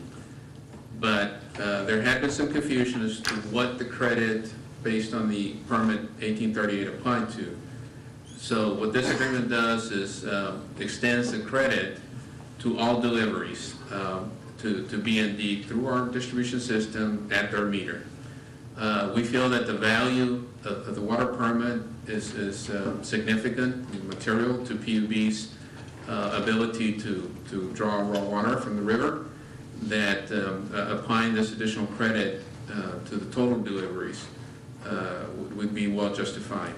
But there had been some confusion as to what the credit based on the permit 1838 applied to. So what this agreement does is extends the credit to all deliveries to B&D through our distribution system at their meter. We feel that the value of the water permit is significant and material to PUB's ability to draw raw water from the river, that applying this additional credit to the total deliveries would be well justified.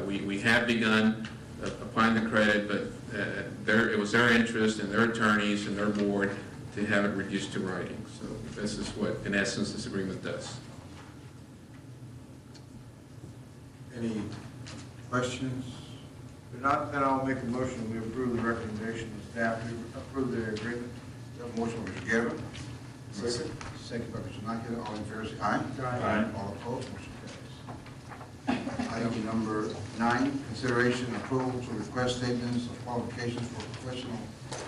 We have begun applying the credit, but it was their interest and their attorneys and their board to have it reduced to writing. So this is what, in essence, this agreement does. Any questions? If not, then I'll make a motion, we approve the recommendation of staff to approve the agreement. We have a motion by Mr. Guerra. Second. Second by Mr. Nakira. All in favor, say aye. Aye. All opposed, motion carries. Item number 9, consideration and approval to request statements of qualifications for professional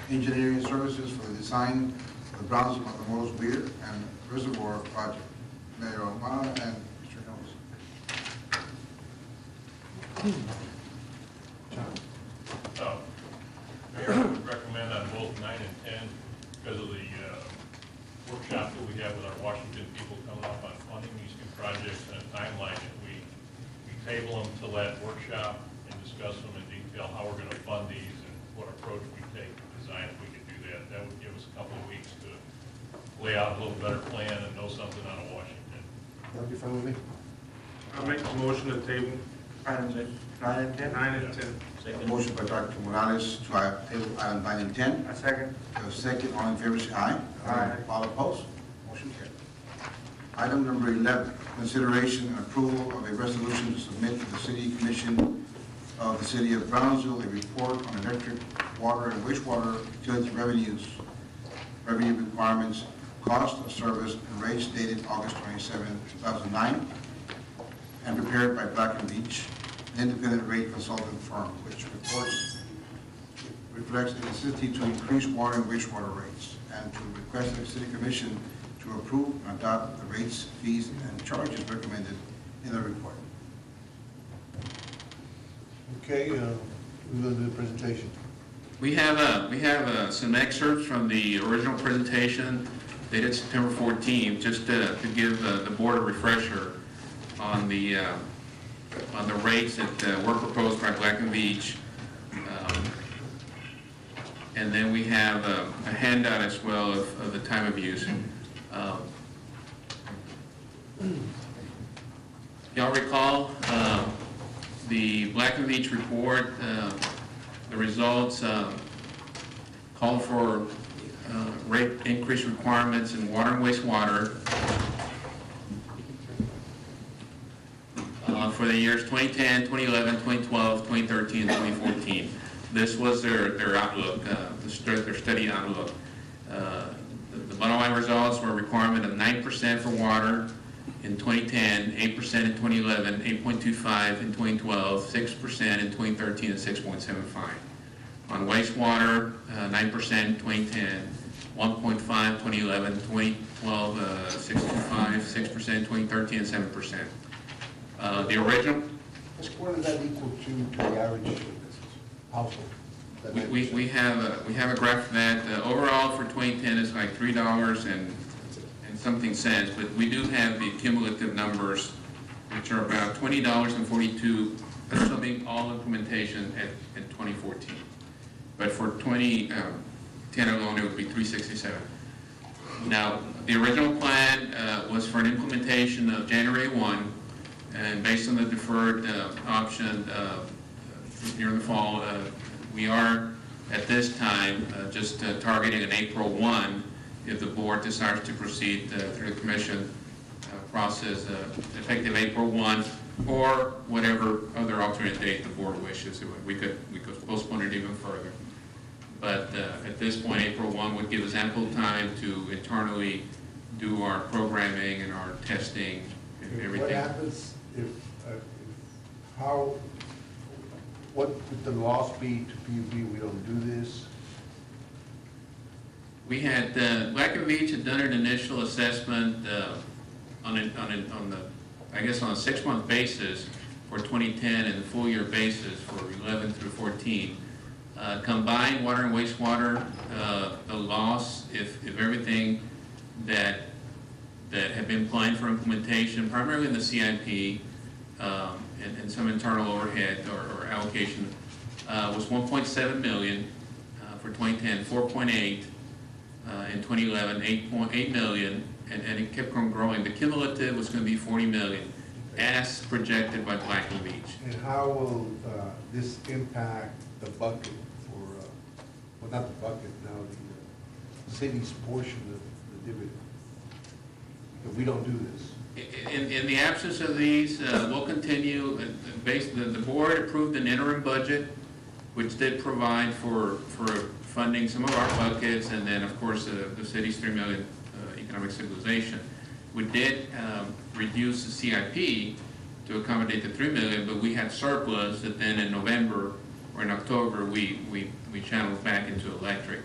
engineering services for the design of the Brownsville Matamoros Weir and Reservoir project. Mayor O'Mara and Mr. Knowles. Mayor, I would recommend on both 9 and 10, because of the workshop that we have with our Washington people coming up on funding these two projects and a timeline, and we table them till that workshop and discuss them in detail, how we're gonna fund these and what approach we take to design if we can do that. That would give us a couple of weeks to lay out a little better plan and know something out of Washington. That'll be fine with me. I'll make the motion to table Items 9 and 10. 9 and 10. A motion by Dr. Morales to table item 9 and 10. I second. A second, all in favor, say aye. Aye. All opposed? Motion carried. Item number 11, consideration and approval of a resolution to submit to the City Commission of the City of Brownsville a report on electric, water, and wastewater utility revenue requirements, cost of service, and rates dated August 27, 2009, and prepared by Black & Veatch, an independent rate consultant firm, which reflects a necessity to increase water and wastewater rates, and to request the City Commission to approve and adopt the rates, fees, and charges recommended in the report. Okay, we're going to do the presentation. We have some excerpts from the original presentation dated September 14th, just to give the board a refresher on the rates that were proposed by Black & Veatch. And then we have a handout as well of the time of use. Y'all recall the Black & Veatch report, the results call for rate increase requirements in water and wastewater for the years 2010, 2011, 2012, 2013, and 2014. This was their outlook, their study outlook. The bottom line results were a requirement of 9% for water in 2010, 8% in 2011, 8.25 in 2012, 6% in 2013, and 6.75. On wastewater, 9% in 2010, 1.5 2011, 2012, 6.25, 6% in 2013, and 7%. The original. What does that equal to the average household? We have a graph for that. Overall for 2010 is like $3 and something cents, but we do have the cumulative numbers, which are about $20.42, assuming all implementation in 2014. But for 2010 alone, it would be $3.67. Now, the original plan was for an implementation of January 1, and based on the deferred option during the fall, we are at this time just targeting an April 1 if the board desires to proceed through the commission process effective April 1 or whatever other alternate date the board wishes. We could postpone it even further. But at this point, April 1 would give us ample time to internally do our programming and our testing and everything. What happens if what would the loss be to PUB? We don't do this? We had, Black & Veatch had done an initial assessment on a 6-month basis for 2010 and the full year basis for 11 through 14. Combined water and wastewater, the loss, if everything that had been planned for implementation, primarily in the CIP and some internal overhead or allocation, was 1.7 million for 2010, 4.8 in 2011, 8.8 million, and it kept on growing. The cumulative was going to be 40 million, as projected by Black & Veatch. And how will this impact the bucket for, well, not the bucket, now the city's portion of the dividend? If we don't do this. In the absence of these, we'll continue, the board approved an interim budget, which did provide for funding some of our buckets, and then, of course, the city's $3 million economic stabilization. We did reduce the CIP to accommodate the $3 million, but we had surplus that then in November or in October, we channeled back into electric.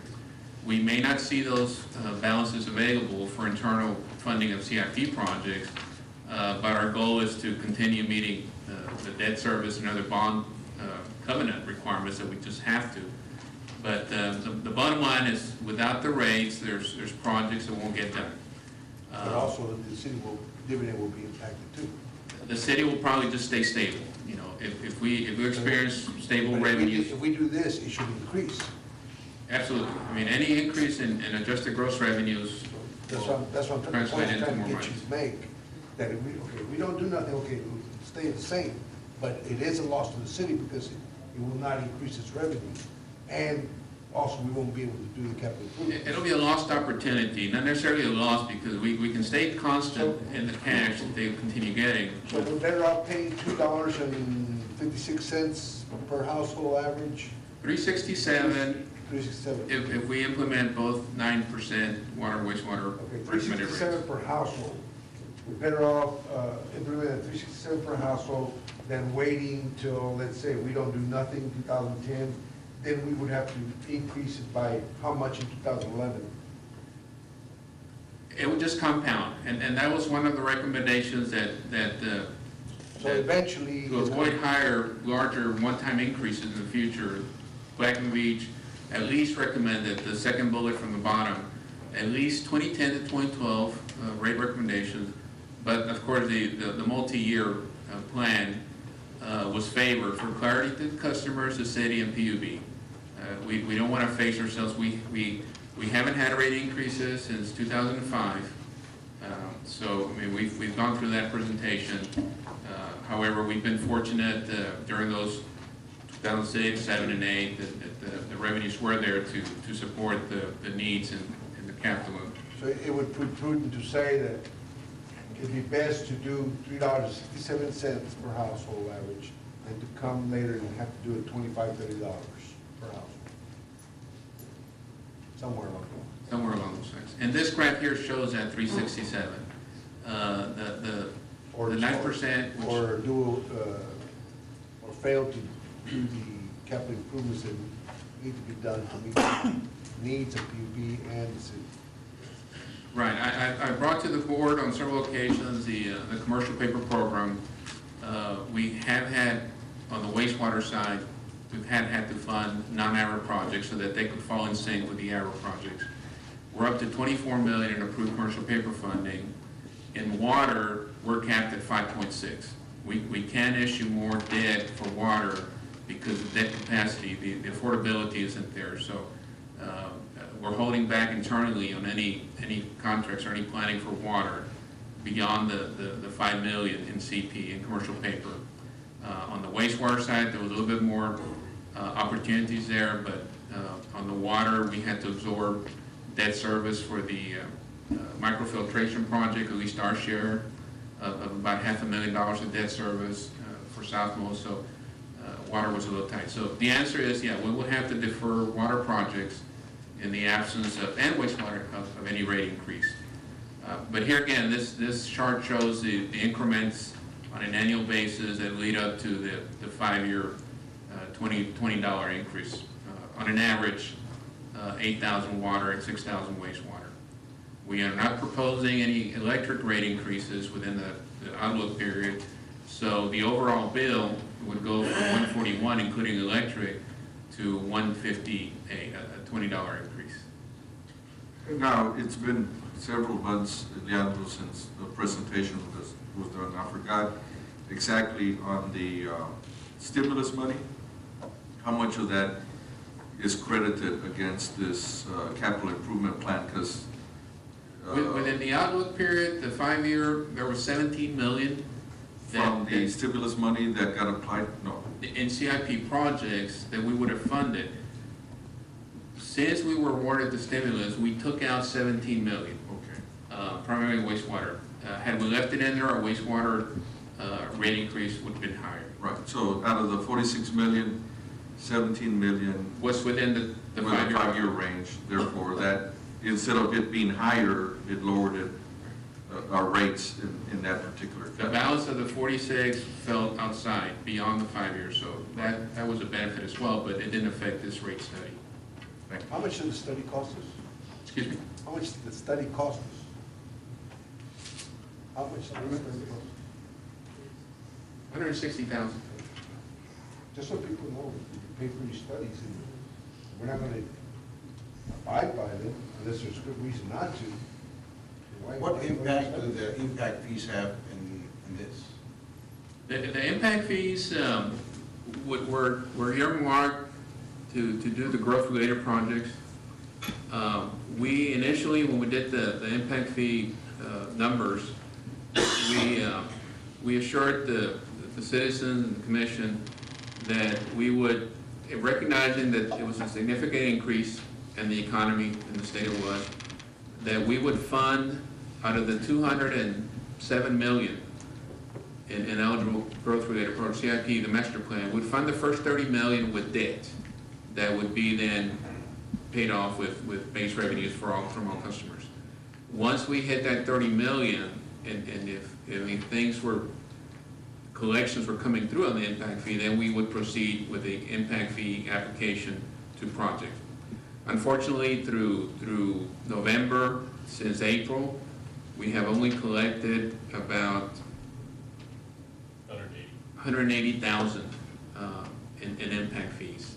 We may not see those balances available for internal funding of CIP projects, but our goal is to continue meeting the debt service and other bond covenant requirements that we just have to. But the bottom line is, without the rates, there's projects that won't get done. But also, the city dividend will be impacted too. The city will probably just stay stable. You know, if we experience stable But revenues, if we do this, it should increase. absolutely. I mean, any increase in adjusted gross revenues That's will what I'm translate trying into to more get money. you to make, that if we don't do nothing, okay, we'll stay the same, but it is a loss to the city because it will not increase its revenue. And also, we won't be able to do the capital improvement. It'll be a lost opportunity, not necessarily a loss, because we can stay constant in the cash that they continue getting. So we're better off paying $2.56 per household average, 367 $3.67. if we implement both 9% water wastewater Okay, recommended rates. $3.67 per household. We're better off implementing $3.67 per household than waiting till, let's say, we don't do nothing in 2010, then we would have to increase it by how much in 2011? It would just compound, and that was one of the recommendations that So eventually. to avoid higher, larger one-time increases in the future, Black and Beach at least recommended, the second bullet from the bottom, at least 2010 to 2012 rate recommendations, but of course the multi-year plan was favored for clarity to customers, the city, and PUB. We don't want to face ourselves. We haven't had rate increases since 2005. So, I mean, we've gone through that presentation. However, we've been fortunate during those 2006, 7, and 8 that the revenues were there to support the needs and the capital. So it would be prudent to say that it'd be best to do $3.67 per household average than to come later and have to do it $25, $30 per household. Somewhere along the line. Somewhere along those lines. And this graph here shows that 367. Or The 9%, which or do, or fail to do the capital improvements that need to be done to meet the needs of PUB and the city. right, I brought to the board on several occasions the commercial paper program. We have had, on the wastewater side, we've had to fund non-ARRA projects so that they could fall in sync with the ARRA projects. We're up to $24 million in approved commercial paper funding. In water, we're capped at 5.6. We can't issue more debt for water because the debt capacity, the affordability isn't there. So we're holding back internally on any contracts or any planning for water beyond the 5 million in CP and commercial paper. On the wastewater side, there was a little bit more opportunities there, but on the water, we had to absorb debt service for the microfiltration project, at least our share of about $500,000 of debt service for Southmost, so water was a little tight. So the answer is, yeah, we will have to defer water projects in the absence of, and wastewater, of any rate increase. But here again, this chart shows the increments on an annual basis that lead up to the 5-year $20 increase. On an average, 8,000 water and 6,000 wastewater. We are not proposing any electric rate increases within the outlook period, so the overall bill would go from 141, including electric, to 158, a $20 increase. Now, it's been several months, Leandro, since the presentation was done. I forgot exactly on the stimulus money, how much of that is credited against this capital improvement plan, because Within the outlook period, the 5-year, there was 17 million. from the stimulus money that got applied, no. In CIP projects that we would have funded. Since we were awarded the stimulus, we took out 17 million. Okay. Primarily wastewater. Had we left it in there, our wastewater rate increase would have been higher. Right, so out of the 46 million, 17 million Was within the was a 5-year. 5-year range, therefore that, instead of it being higher, it lowered it, our rates in that particular. The balance of the 46 fell outside, beyond the 5 years, so that was a benefit as well, but it didn't affect this rate study. How much did the study cost us? Excuse me? How much did the study cost us? How much did the study cost? 160,000. Just so people know, you pay for your studies, and we're not gonna abide by them unless there's a good reason not to. What impact do the impact fees have in this? The impact fees, we're earmarked to do the growth-related projects. We initially, when we did the impact fee numbers, we assured the citizens and the commission that we would, recognizing that it was a significant increase in the economy in the state it was, that we would fund out of the $207 million in eligible growth-related projects, CIP, the master plan, we'd fund the first $30 million with debt that would be then paid off with base revenues from all customers. Once we hit that 30 million, and if things were, collections were coming through on the impact fee, then we would proceed with the impact fee application to project. Unfortunately, through November, since April, we have only collected about 180,000 in impact fees.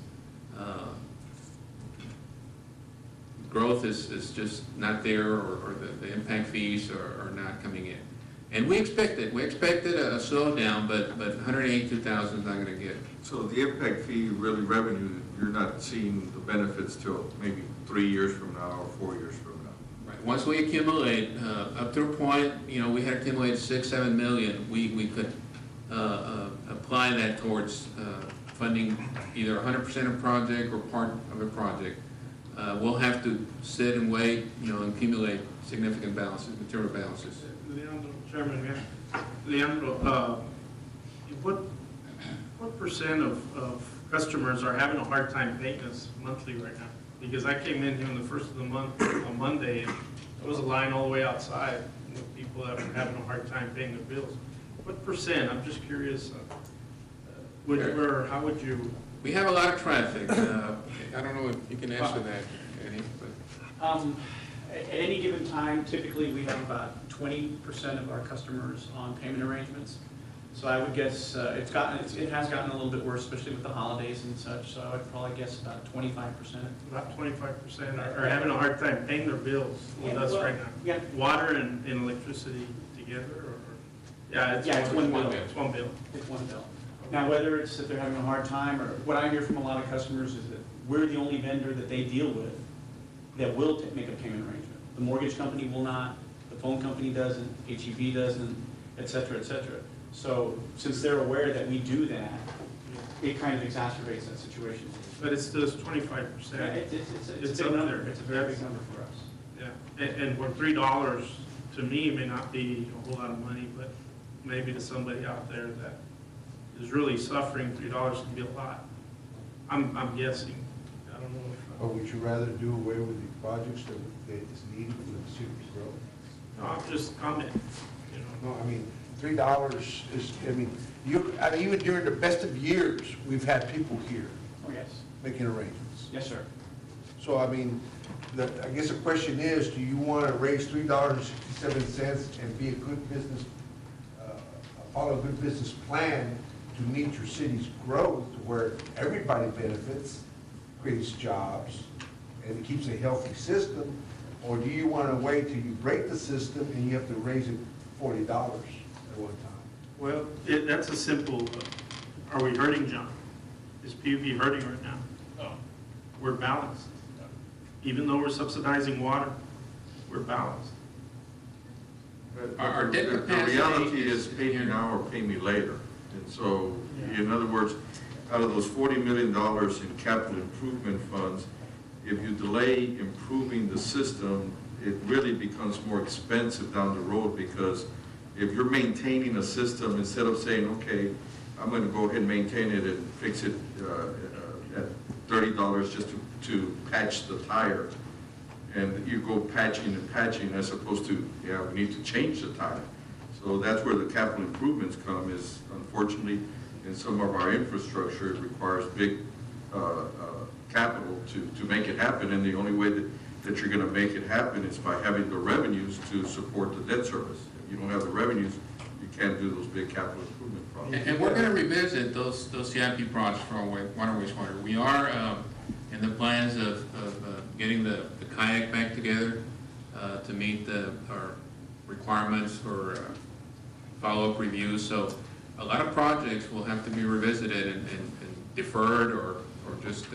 Growth is just not there, or the impact fees are not coming in. And we expected a slowdown, but 182,000 is not going to get. So the impact fee, really revenue, you're not seeing the benefits till maybe 3 years from now or 4 years from now. Right. Once we accumulate, up to a point, we had accumulated 6-7 million, we could apply that towards funding either 100% of project or part of a project. We'll have to sit and wait, and accumulate significant balances, material balances. Leandro, Chairman, Leandro, what percent of customers are having a hard time paying us monthly right now? Because I came in here on the first of the month on Monday, and there was a line all the way outside with people that were having a hard time paying their bills. What percent? I'm just curious. How would you? We have a lot of traffic. I don't know if you can answer that, Eddie. But. At any given time, typically we have about 20% of our customers on payment arrangements. So I would guess it has gotten a little bit worse, especially with the holidays and such. So I would probably guess about 25%. About 25% are having a hard time paying their bills with us right now. Yeah. Water and electricity together, or it's one bill. It's one bill. It's one bill. Now, whether it's that they're having a hard time, or what I hear from a lot of customers is that we're the only vendor that they deal with that will make a payment arrangement. The mortgage company will not, the phone company doesn't, HEB doesn't, et cetera, et cetera. So since they're aware that we do that, it kind of exacerbates that situation. But it's still 25%. Yeah, it's a big number. It's a very big number for us. Yeah, and for $3 to me may not be a whole lot of money, but maybe to somebody out there that is really suffering, $3 can be a lot. I'm guessing. I don't know if. Or would you rather do away with the projects that is needed for the city to grow? No, I'm just commenting. No, I mean, $3 is, even during the best of years, we've had people here. Oh, yes. Making arrangements. Yes, sir. So, I mean, I guess the question is, do you want to raise $3.67 and be a good business, follow a good business plan to meet your city's growth, where everybody benefits, creates jobs, and it keeps a healthy system? Or do you want to wait till you break the system and you have to raise it $40 at one time? Well, that's a simple, are we hurting, John? Is PUB hurting right now? No. We're balanced. Even though we're subsidizing water, we're balanced. Our debt The capacity reality is pay me now or pay me later. And so, in other words, out of those $40 million in capital improvement funds, if you delay improving the system, it really becomes more expensive down the road, because if you're maintaining a system, instead of saying, okay, I'm going to go ahead and maintain it and fix it at $30 just to patch the tire, and you go patching and patching as opposed to, yeah, we need to change the tire. So that's where the capital improvements come, is unfortunately in some of our infrastructure, it requires big capital to make it happen, and the only way that you're going to make it happen is by having the revenues to support the debt service. If you don't have the revenues, you can't do those big capital improvement projects. And we're gonna revisit those CIP projects for our water wastewater. We are, in the plans of getting the kayak back together, to meet our requirements for, follow-up reviews. So a lot of projects will have to be revisited and deferred or just,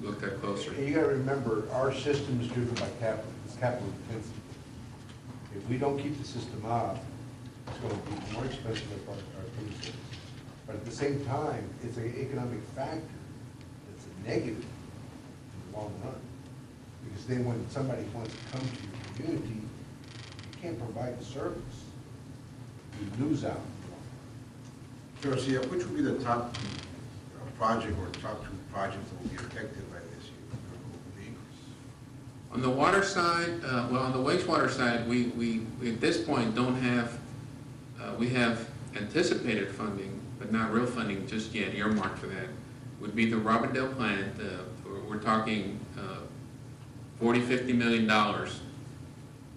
looked at closer. And you gotta remember, our system is driven by capital, it's capital intensive. If we don't keep the system up, it's gonna be more expensive for our citizens. But at the same time, it's an economic factor, it's a negative in the long run. Because then when somebody wants to come to your community, you can't provide the service. You lose out. Garcia, which would be the top project or top two projects that will be affected by this year? On the water side, well, on the wastewater side, we at this point don't have, we have anticipated funding, but not real funding just yet, earmarked for that, would be the Robindale plant. We're talking $40–50 million.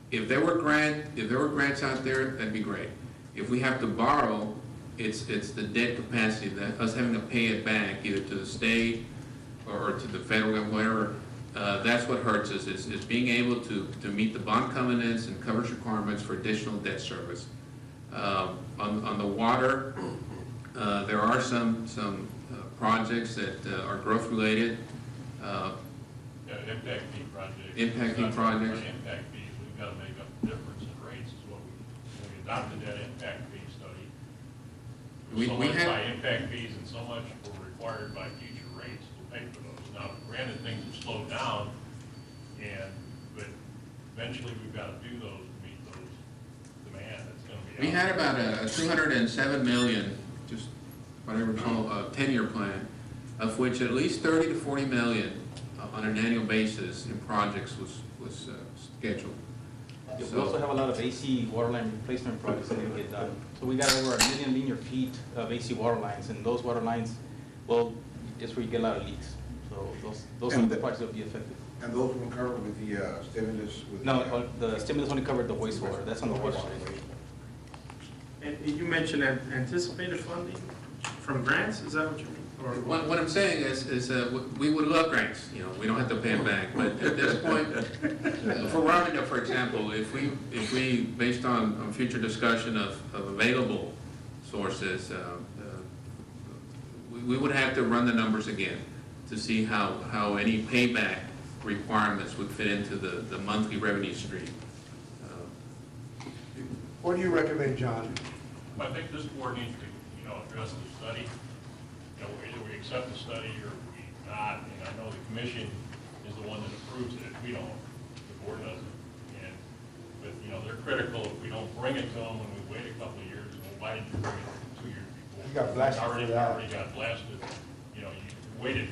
If there were grants out there, that'd be great. If we have to borrow, it's the debt capacity, that us having to pay it back either to the state or to the federal government, whatever. That's what hurts us, is being able to meet the bond covenants and coverage requirements for additional debt service. On the water, there are some projects that are growth related. Impact fee projects. Impact fee projects. Impact fees, we've got to make up the difference in rates is what when we adopted that impact fee study. So much by impact fees and so much were required by future rates to pay for those. Now, granted, things have slowed down, but eventually we've got to do those to meet those demand. It's going to be. We had about a $207 million, just whatever call a 10-year plan, of which at least 30 to 40 million on an annual basis in projects was scheduled. Yeah, So- we also have a lot of AC water line replacement projects that need to get done. So we got over 1 million linear feet of AC water lines, and those water lines, well, is where you get a lot of leaks. So those are the projects that will be affected. And those will cover with the stimulus? No, the stimulus only covered the wastewater. That's on the water side. And you mentioned anticipated funding from grants, is that what you mean? Or What I'm saying is we would love grants, we don't have to pay them back, but at this point, for Robindale, for example, if we based on future discussion of available sources, we would have to run the numbers again to see how any payback requirements would fit into the monthly revenue stream. What do you recommend, John? I think this board needs to, address the study. Either we accept the study or we not. And I know the commission is the one that approves it. We don't. The board doesn't. But they're critical if we don't bring it to them when we wait a couple of years. Well, why did you bring it 2 years before? You got blasted for that. Already got blasted. You waited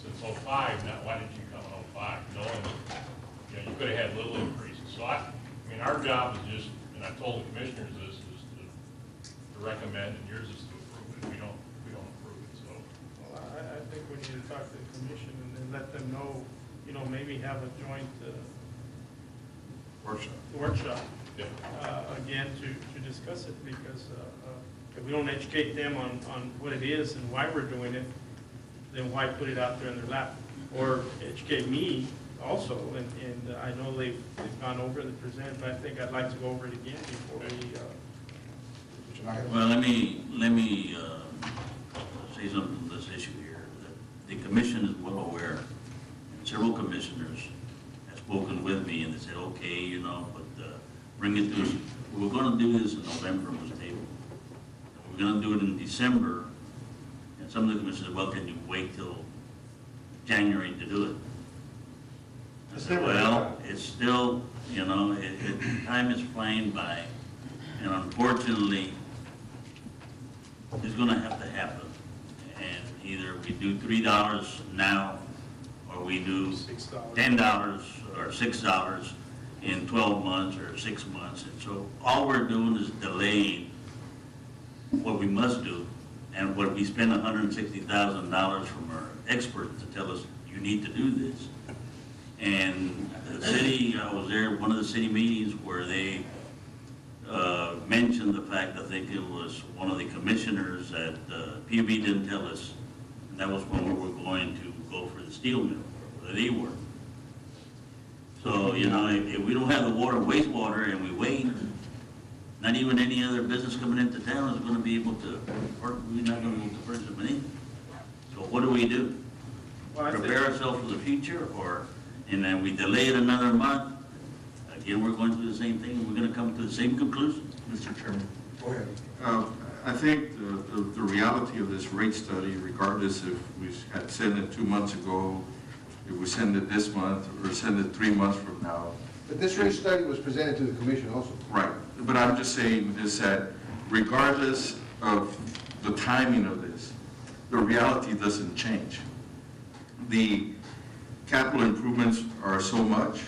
since '05. Now, why didn't you come in '05? Knowing you could have had little increases. So our job is just, and I told the commissioners this, is to recommend, and yours is to approve it. We don't approve it. So. Well, I think we need to talk to the commission and then let them know, maybe have a joint workshop Yeah. again to discuss it, because if we don't educate them on what it is and why we're doing it, then why put it out there in their lap? Or educate me also, and I know they've gone over the present, but I think I'd like to go over it again before we. Well, let me say something to this issue here. The commission is well aware, and several commissioners have spoken with me, and they said, okay, but bring it to us. We were going to do this in November, was tabled. We're going to do it in December, and some of the commissioners said, well, can you wait till January to do it? I said, well, it's still, time is flying by, and unfortunately, it's going to have to happen. And either we do $3 now, or we do $10 or $6 in 12 months or 6 months. And so all we're doing is delaying what we must do, and what we spend $160,000 from our experts to tell us you need to do this. And the city, I was there at one of the city meetings where they mentioned the fact, I think it was one of the commissioners that PUB didn't tell us, and that was when we were going to go for the steel mill, where they were. So, you know, if we don't have the water, wastewater, and we wait, not even any other business coming into town is gonna be able to, or we're not gonna be able to purchase them in. So what do? Well, I think- Prepare ourselves for the future, or, and then we delay it another month? Again, we're going through the same thing, and we're gonna come to the same conclusion. Mr. Chairman. Go ahead. I think the reality of this rate study, regardless if we had sent it 2 months ago, if we send it this month, or send it 3 months from now. But this rate study was presented to the commission also. Right, but I'm just saying is that regardless of the timing of this, the reality doesn't change. The capital improvements are so much,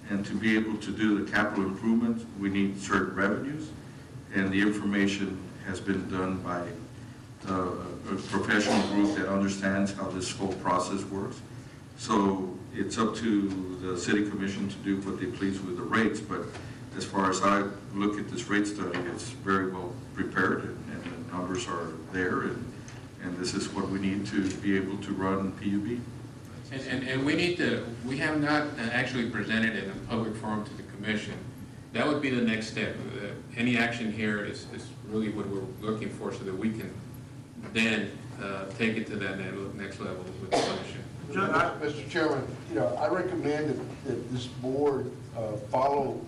and to be able to do the capital improvements, we need certain revenues, and the information has been done by a professional group that understands how this whole process works. So it's up to the city commission to do what they please with the rates, but as far as I look at this rate study, it's very well prepared, and the numbers are there, and this is what we need to be able to run PUB. And we have not actually presented in a public forum to the commission. That would be the next step. Any action here is really what we're looking for, so that we can then take it to that next level with the commission. Mr. Chairman, I recommend that this board follow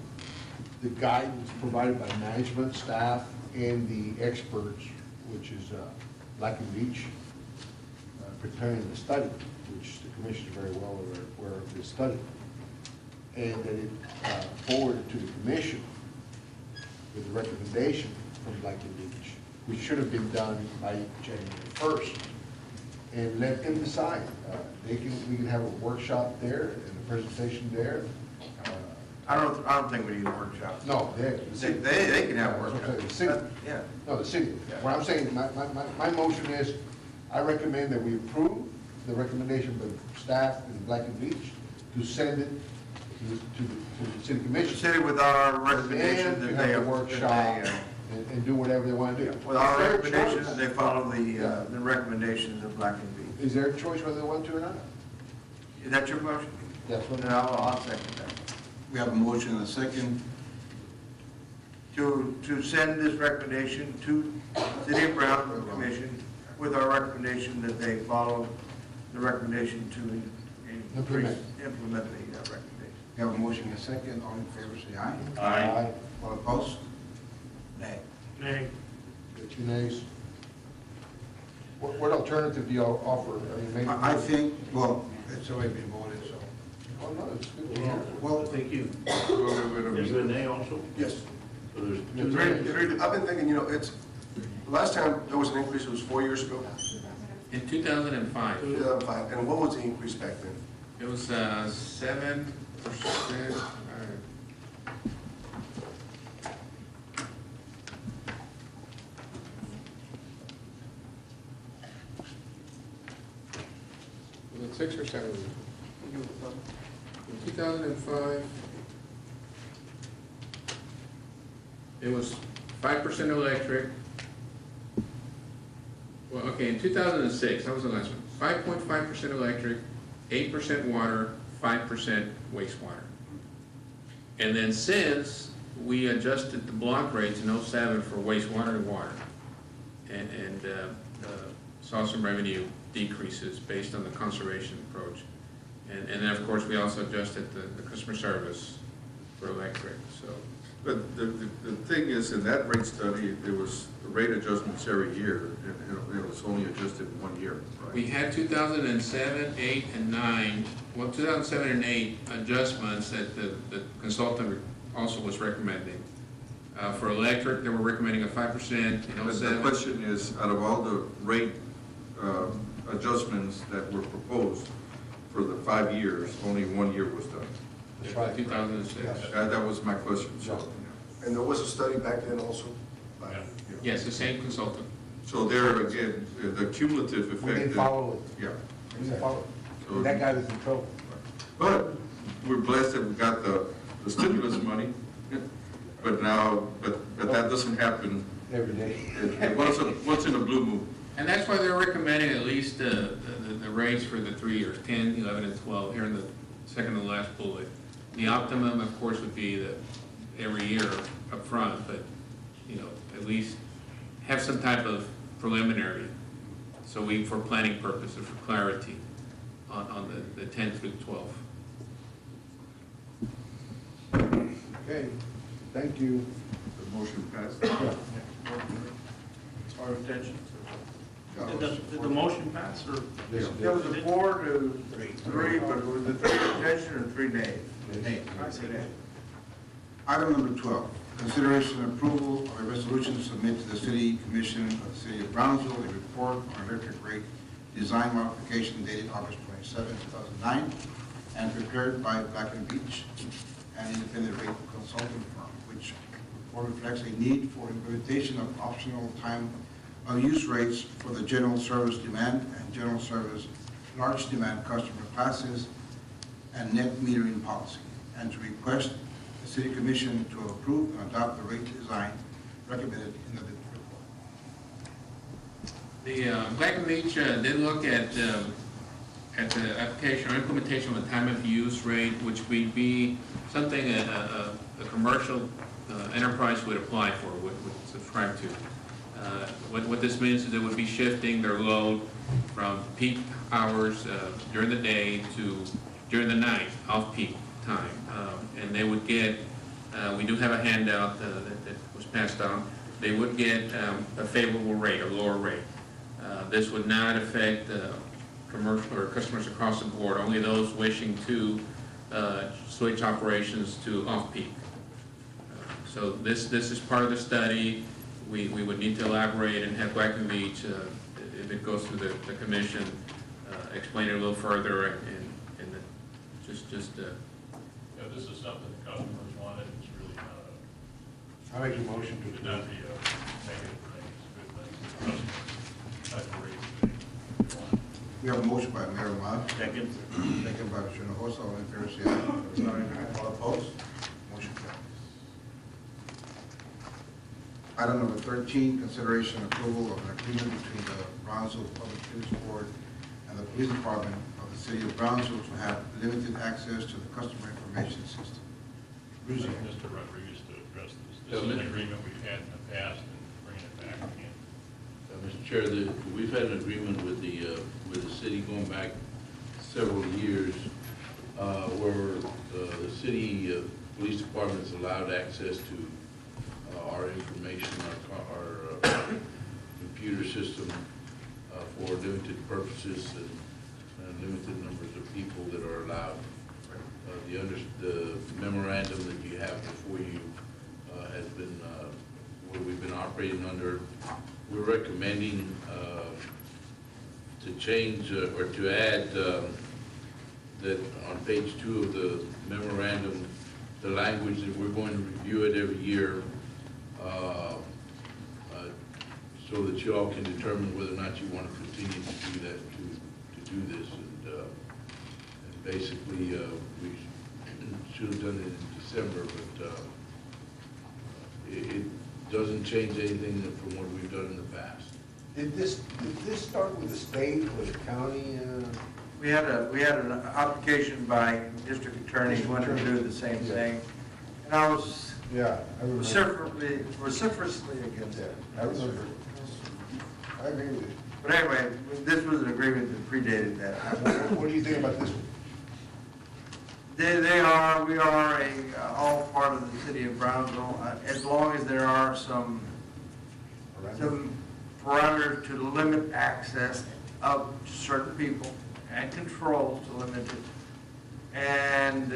the guidance provided by management, staff, and the experts, which is Black and Beach, preparing the study, which the commission is very well aware of this study, and that it forwarded to the commission with a recommendation from Black and Beach, which should have been done by January 1st, and let them decide. We can have a workshop there and a presentation there. I don't think we need a workshop. No, They can have a workshop. The city. Yeah. No, the city. What I'm saying, my motion is, I recommend that we approve the recommendation by staff and Black and Beach to send it to the city commission. City with our recommendation And to that have they a workshop and do whatever they want to do. with our It's their recommendations, choice. they follow the recommendations of Black and Beach. Is their choice whether they want to or not? Is that your motion? That's what. Then I'll second that. We have a motion and a second. To send this recommendation to City of Brownsville Commission with our recommendation that they follow the recommendation to Implement. implement the recommendation. We have a motion and a second. All in favor, say aye. Aye. All opposed? Nay. Nay. Two nays. What alternative do you offer? Maybe- I think, well, it's already been voted, so. Oh, no, it's good to hear. Well, Thank you. Is there an A also? Yes. So there's I've been thinking, the last time there was an increase, it was 4 years ago, In 2005, 2005, and what was the increase back then? it was 7%. Was it 6 or 7? In 2005, it was 5% electric. Well, okay, in 2006, that was the last one. 5.5% electric, 8% water, 5% wastewater. And then since we adjusted the block rates in 07 for wastewater and water, and saw some revenue decreases based on the conservation approach. And then, of course, we also adjusted the customer service for electric, so. But the thing is, in that rate study, there was rate adjustments every year, and it was only adjusted 1 year, right? We had 2007, 8, and 9, well, 2007 and 8 adjustments that the consultant also was recommending. For electric, they were recommending a 5% in But 07. the question is, out of all the rate adjustments that were proposed for the 5 years, only 1 year was done. That's right. 2006. That was my question, so. And there was a study back then also? Yes, the same consultant. So there, again, the cumulative effect. We didn't follow it. Yeah. We didn't follow So- it. That got us in trouble. But we're blessed that we got the stimulus money. but now, but that doesn't happen Every day. once in a blue moon. And that's why they're recommending at least the rates for the 3 years, 10, 11, and 12, here in the second to last bullet. The optimum, of course, would be the every year up front, but, you know, at least have some type of preliminary, so for planning purposes, for clarity on the 10 through 12. Okay, thank you. The motion passed. Our attention. Did the motion pass, or? Yes, It was a 4 to 3, but was it 3 attention or 3 nays? Nay. I say nay. Item number 12, consideration and approval of a resolution to submit to the City Commission of the City of Brownsville a report on electric rate design modification dated August 27, 2009, and prepared by Black & Beach, an independent rate consulting firm, which report reflects a need for implementation of optional time of use rates for the general service demand and general service large demand customer classes and net metering policy, and to request the City Commission to approve and adopt the rate design recommended in the report. The Black & Beach did look at the application or implementation of a time of use rate, which would be something a commercial enterprise would apply for, would subscribe to. What this means is it would be shifting their load from peak hours during the day to during the night, off-peak time. And they would get, we do have a handout that was passed on, they would get a favorable rate, a lower rate. This would not affect commercial or customers across the board, only those wishing to switch operations to off-peak. So this is part of the study. We would need to elaborate and have Black & Beach, if it goes through the commission, explain it a little further and just Yeah, this is something the customers wanted, it's really not I make a motion it to should not approve. be a negative thing, it's a good thing. The customers have to raise the thing. We have a motion by Mayor Ahmad, Second. second by Mr. Hinojosa. All in favor, say aye. All opposed? Motion carries. Item number 13, consideration and approval of an agreement between the Brownsville Public Utilities Board and the Police Department of the City of Brownsville to have limited access to the customer information system. Bruce? Mr. Rodriguez to address this. This is an agreement we've had in the past and bringing it back again. Mr. Chair, we've had an agreement with the city going back several years, where the city police department is allowed access to our information, our computer system for limited purposes and limited numbers of people that are allowed. The memorandum that you have before you has been what we've been operating under. We're recommending to change or to add that on page 2 of the memorandum, the language that we're going to review it every year so that you all can determine whether or not you want to continue to do that, to do this. And basically, we should have done it in December, but it doesn't change anything from what we've done in the past. Did this start with the state or the county? We had an application by district attorney who wanted to do the same thing. And I was Yeah, I remember. vociferously against it. I remember. I agree with you. But anyway, this was an agreement that predated that. What do you think about this one? We are all part of the city of Brownsville, as long as there are some parameters to limit access of certain people and controls to limit it, and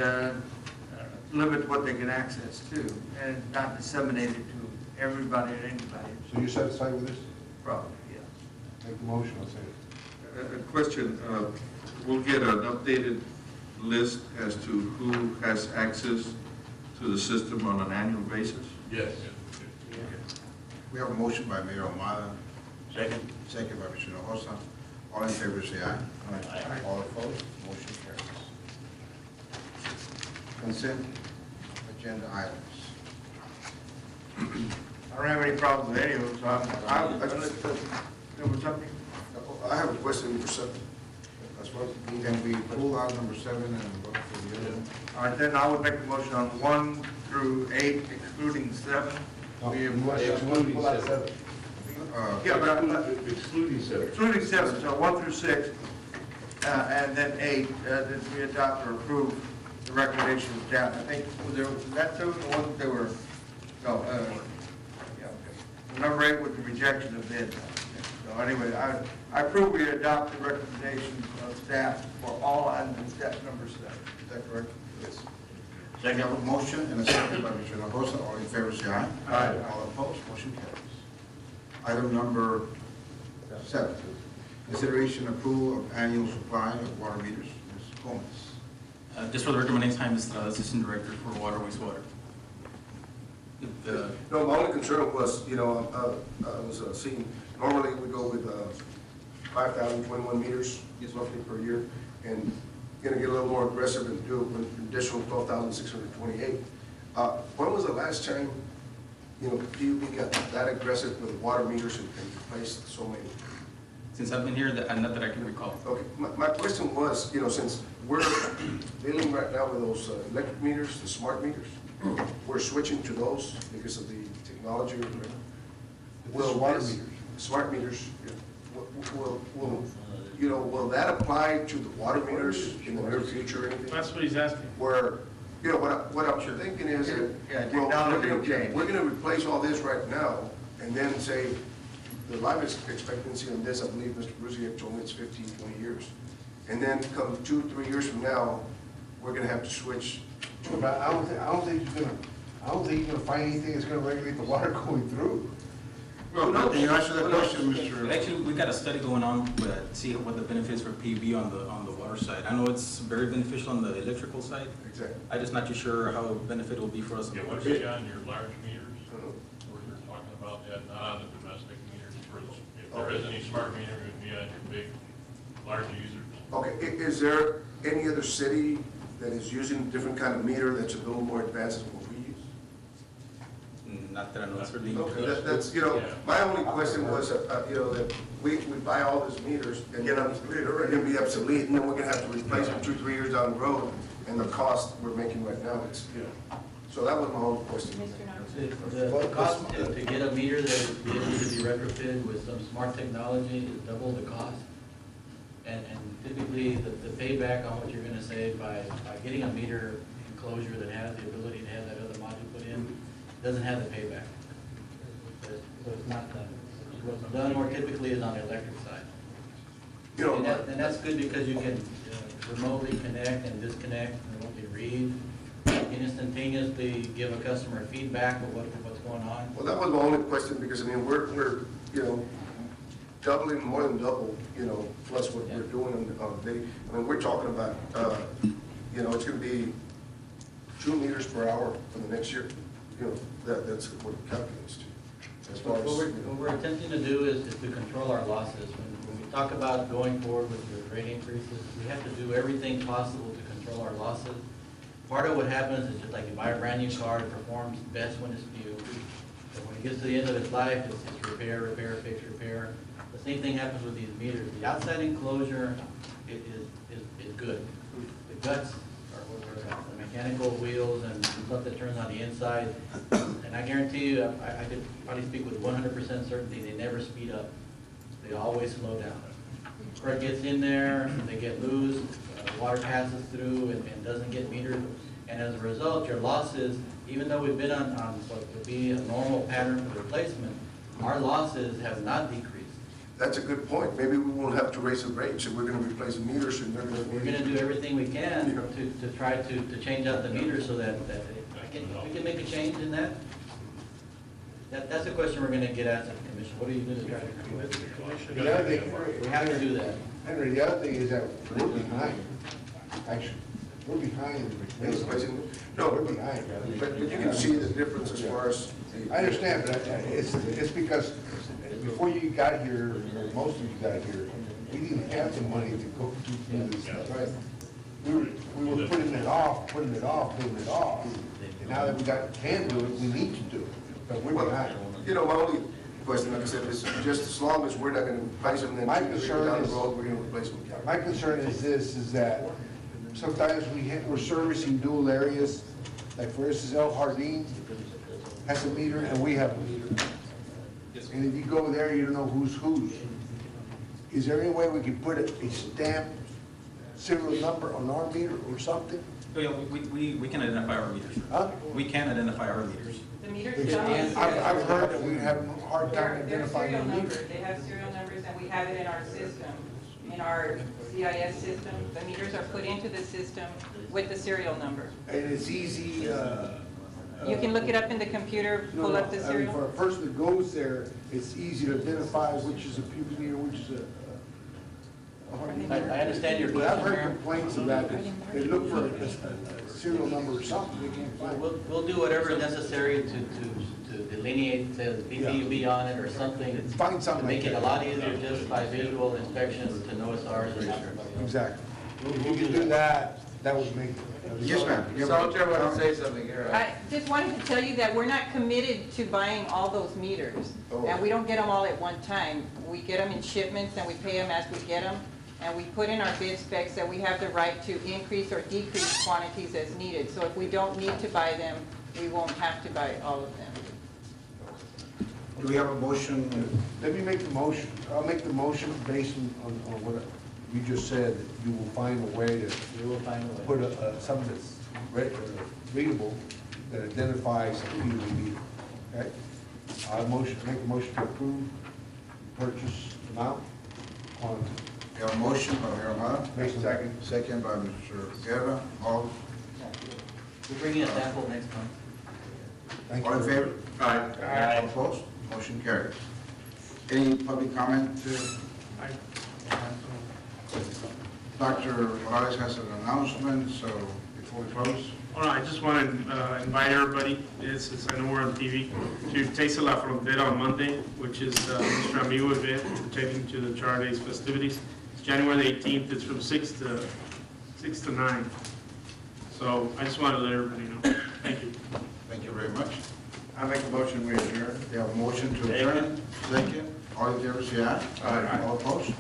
limit what they can access to, and not disseminate it to everybody and anybody. So you're satisfied with this? Probably, yeah. Make the motion, I'll say it. A question, we'll get an updated list as to who has access to the system on an annual basis? Yes. We have a motion by Mayor Ahmad, Second. second by Mr. Hinojosa. All in favor, say aye. Aye. All opposed? Motion carries. Consent agenda items. I don't have any problems with any of them, so I'm there was something? I have a question for seven. That's what, Can we pull out number 7 and vote for the other one? All right, then I would make the motion on 1 through 8, excluding 7. Excluding seven. Yeah, but Excluding seven. excluding 7, so 1 through 6, and then 8, that we adopt or approve the recommendation of staff. I think, was that the ones that were, no, yeah, okay. Number 8 was the rejection of bid. So anyway, I approve we adopt the recommendations of staff for all items in step number 7. Is that correct? Yes. We have a motion and a second by Mr. Narcosa. All in favor, say aye. Aye. All opposed, motion carries. Item number 7, consideration approval of annual supply of water meters. Ms. Gomez. Just for the record, my name is Jaime Estrada, Assistant Director for Water Wastewater. no, my only concern was, I was seeing, normally we go with 5,021 meters roughly per year, and gonna get a little more aggressive and do it with an additional 12,628. When was the last time, PUB got that aggressive with water meters and replaced so many? Since I've been here, not that I can recall. Okay, my question was, since we're dealing right now with those electric meters, the smart meters, we're switching to those because of the technology. Will water this- meters. Smart meters, will that apply to the water meters in the near future or anything? That's what he's asking. Where, what I'm thinking is that, Yeah, well, technology will change. we're gonna replace all this right now, and then say, the life expectancy on this, I believe Mr. Brusiak told me it's 15, 20 years. And then come 2, 3 years from now, we're gonna have to switch. But I don't think you're gonna find anything that's gonna regulate the water going through. Well, can you answer that question, Mr.? Actually, we got a study going on, see what the benefits for PUB on the water side. I know it's very beneficial on the electrical side. Exactly. I'm just not too sure how benefit will be for us on the It water would be side. on your large meters, where you're talking about that, not on the domestic meters. If there is any smart meter, it would be on your big, large users. Okay, is there any other city that is using a different kind of meter that's a little more advanced than what we use? Not that I know, certainly. Okay, that's, my only question was, that we buy all these meters and then they're gonna be obsolete, and then we're gonna have to replace them 2, 3 years down the road, and the cost we're making right now, so that was my whole question. The cost to get a meter that is able to be retrofitted with some smart technology is double the cost. And typically, the payback on what you're gonna save by getting a meter enclosure that has the ability to have that other module put in, doesn't have the payback. So it's not done. What's done more typically is on the electric side. And that's good because you can remotely connect and disconnect, remotely read, instantaneously give a customer feedback of what's going on. Well, that was my only question, because, we're doubling, more than double, plus what we're doing on the day. We're talking about, it's gonna be 2 meters per hour for the next year. That's what it calculates to. As far as, What we're attempting to do is to control our losses. When we talk about going forward with the rate increases, we have to do everything possible to control our losses. Part of what happens is just like you buy a brand new car, it performs best when it's new. But when it gets to the end of its life, it's repair, fix, repair. The same thing happens with these meters. The outside enclosure is good. The guts are the mechanical wheels and stuff that turns on the inside. And I guarantee you, I could probably speak with 100% certainty, they never speed up. They always slow down. Current gets in there, they get loose, water passes through and doesn't get metered. And as a result, your losses, even though we've been on what would be a normal pattern for replacement, our losses have not decreased. that's a good point. Maybe we won't have to raise the rates, and we're gonna replace the meters, and they're gonna be. We're gonna do everything we can to try to change out the meters so that we can make a change in that. That's the question we're gonna get at the commission. What are you gonna try to do with the commission? The other thing, We have to do that. Henry, the other thing is that we're behind. Actually, we're behind in the replacement. No, We're behind. but you can see the difference as far as. I understand, but it's because before you got here, or most of you got here, we didn't have the money to go do this stuff. Right? We were putting it off. And now that we can do it, we need to do it. but we're Well, not. you know, my only question, like I said, is just as long as we're not gonna replace them, then My 2 years concern down the is- road, we're gonna replace them. My concern is this, is that sometimes we're servicing dual areas, like for instance, El Jardín has a meter and we have a meter. And if you go there, you don't know who's whose. Is there any way we can put a stamp serial number on our meter or something? Yeah, we can identify our meters. Huh? We can identify our meters. The meters Because don't. I've heard that we have a hard time They're identifying serial the numbers. meters. They have serial numbers, and we have it in our system, in our CIS system. The meters are put into the system with the serial number. And it's easy, You can look it up in the computer, pull up the I mean, serial. for a person that goes there, it's easy to identify which is a pubic meter, which is a I understand your But I've question, heard Mayor. complaints of that, they look for a serial number or something, they can't find it. We'll do whatever is necessary to delineate the BPUB on it or something. Find something To make like it a that. lot easier just by visual inspection to know it's ours and not everybody else. Exactly. If you could do that, that would make. Yes, ma'am. You have a Soldier want to comment? say something here. I just wanted to tell you that we're not committed to buying all those meters. Oh. And we don't get them all at one time. We get them in shipments and we pay them as we get them. And we put in our bid specs that we have the right to increase or decrease quantities as needed. So if we don't need to buy them, we won't have to buy all of them. Do we have a motion? Let me make the motion, I'll make the motion based on what you just said, that you will find a way to We will find a way. put something that's readable that identifies a PUB meter, okay? I'll make a motion to approve purchase amount, quantity. We have a motion by Mayor Ahmad. Second. Second by Mr. Guerra. All We'll bring you a sample next month. Thank in you. favor? Aye. All opposed? Motion carries. Any public comment? Dr. Morales has an announcement, so before we close. Oh, no, I just want to invite everybody, since I know we're on TV, to Taste La Frontera on Monday, which is Mr. Amigo event pertaining to the Char Days festivities. It's January the 18th. It's from 6 to 9. So I just wanted to let everybody know. Thank you. Thank you very much. I make a motion, we adjourn. We have a motion to adjourn. Second. All in favor, say aye. Aye. All opposed?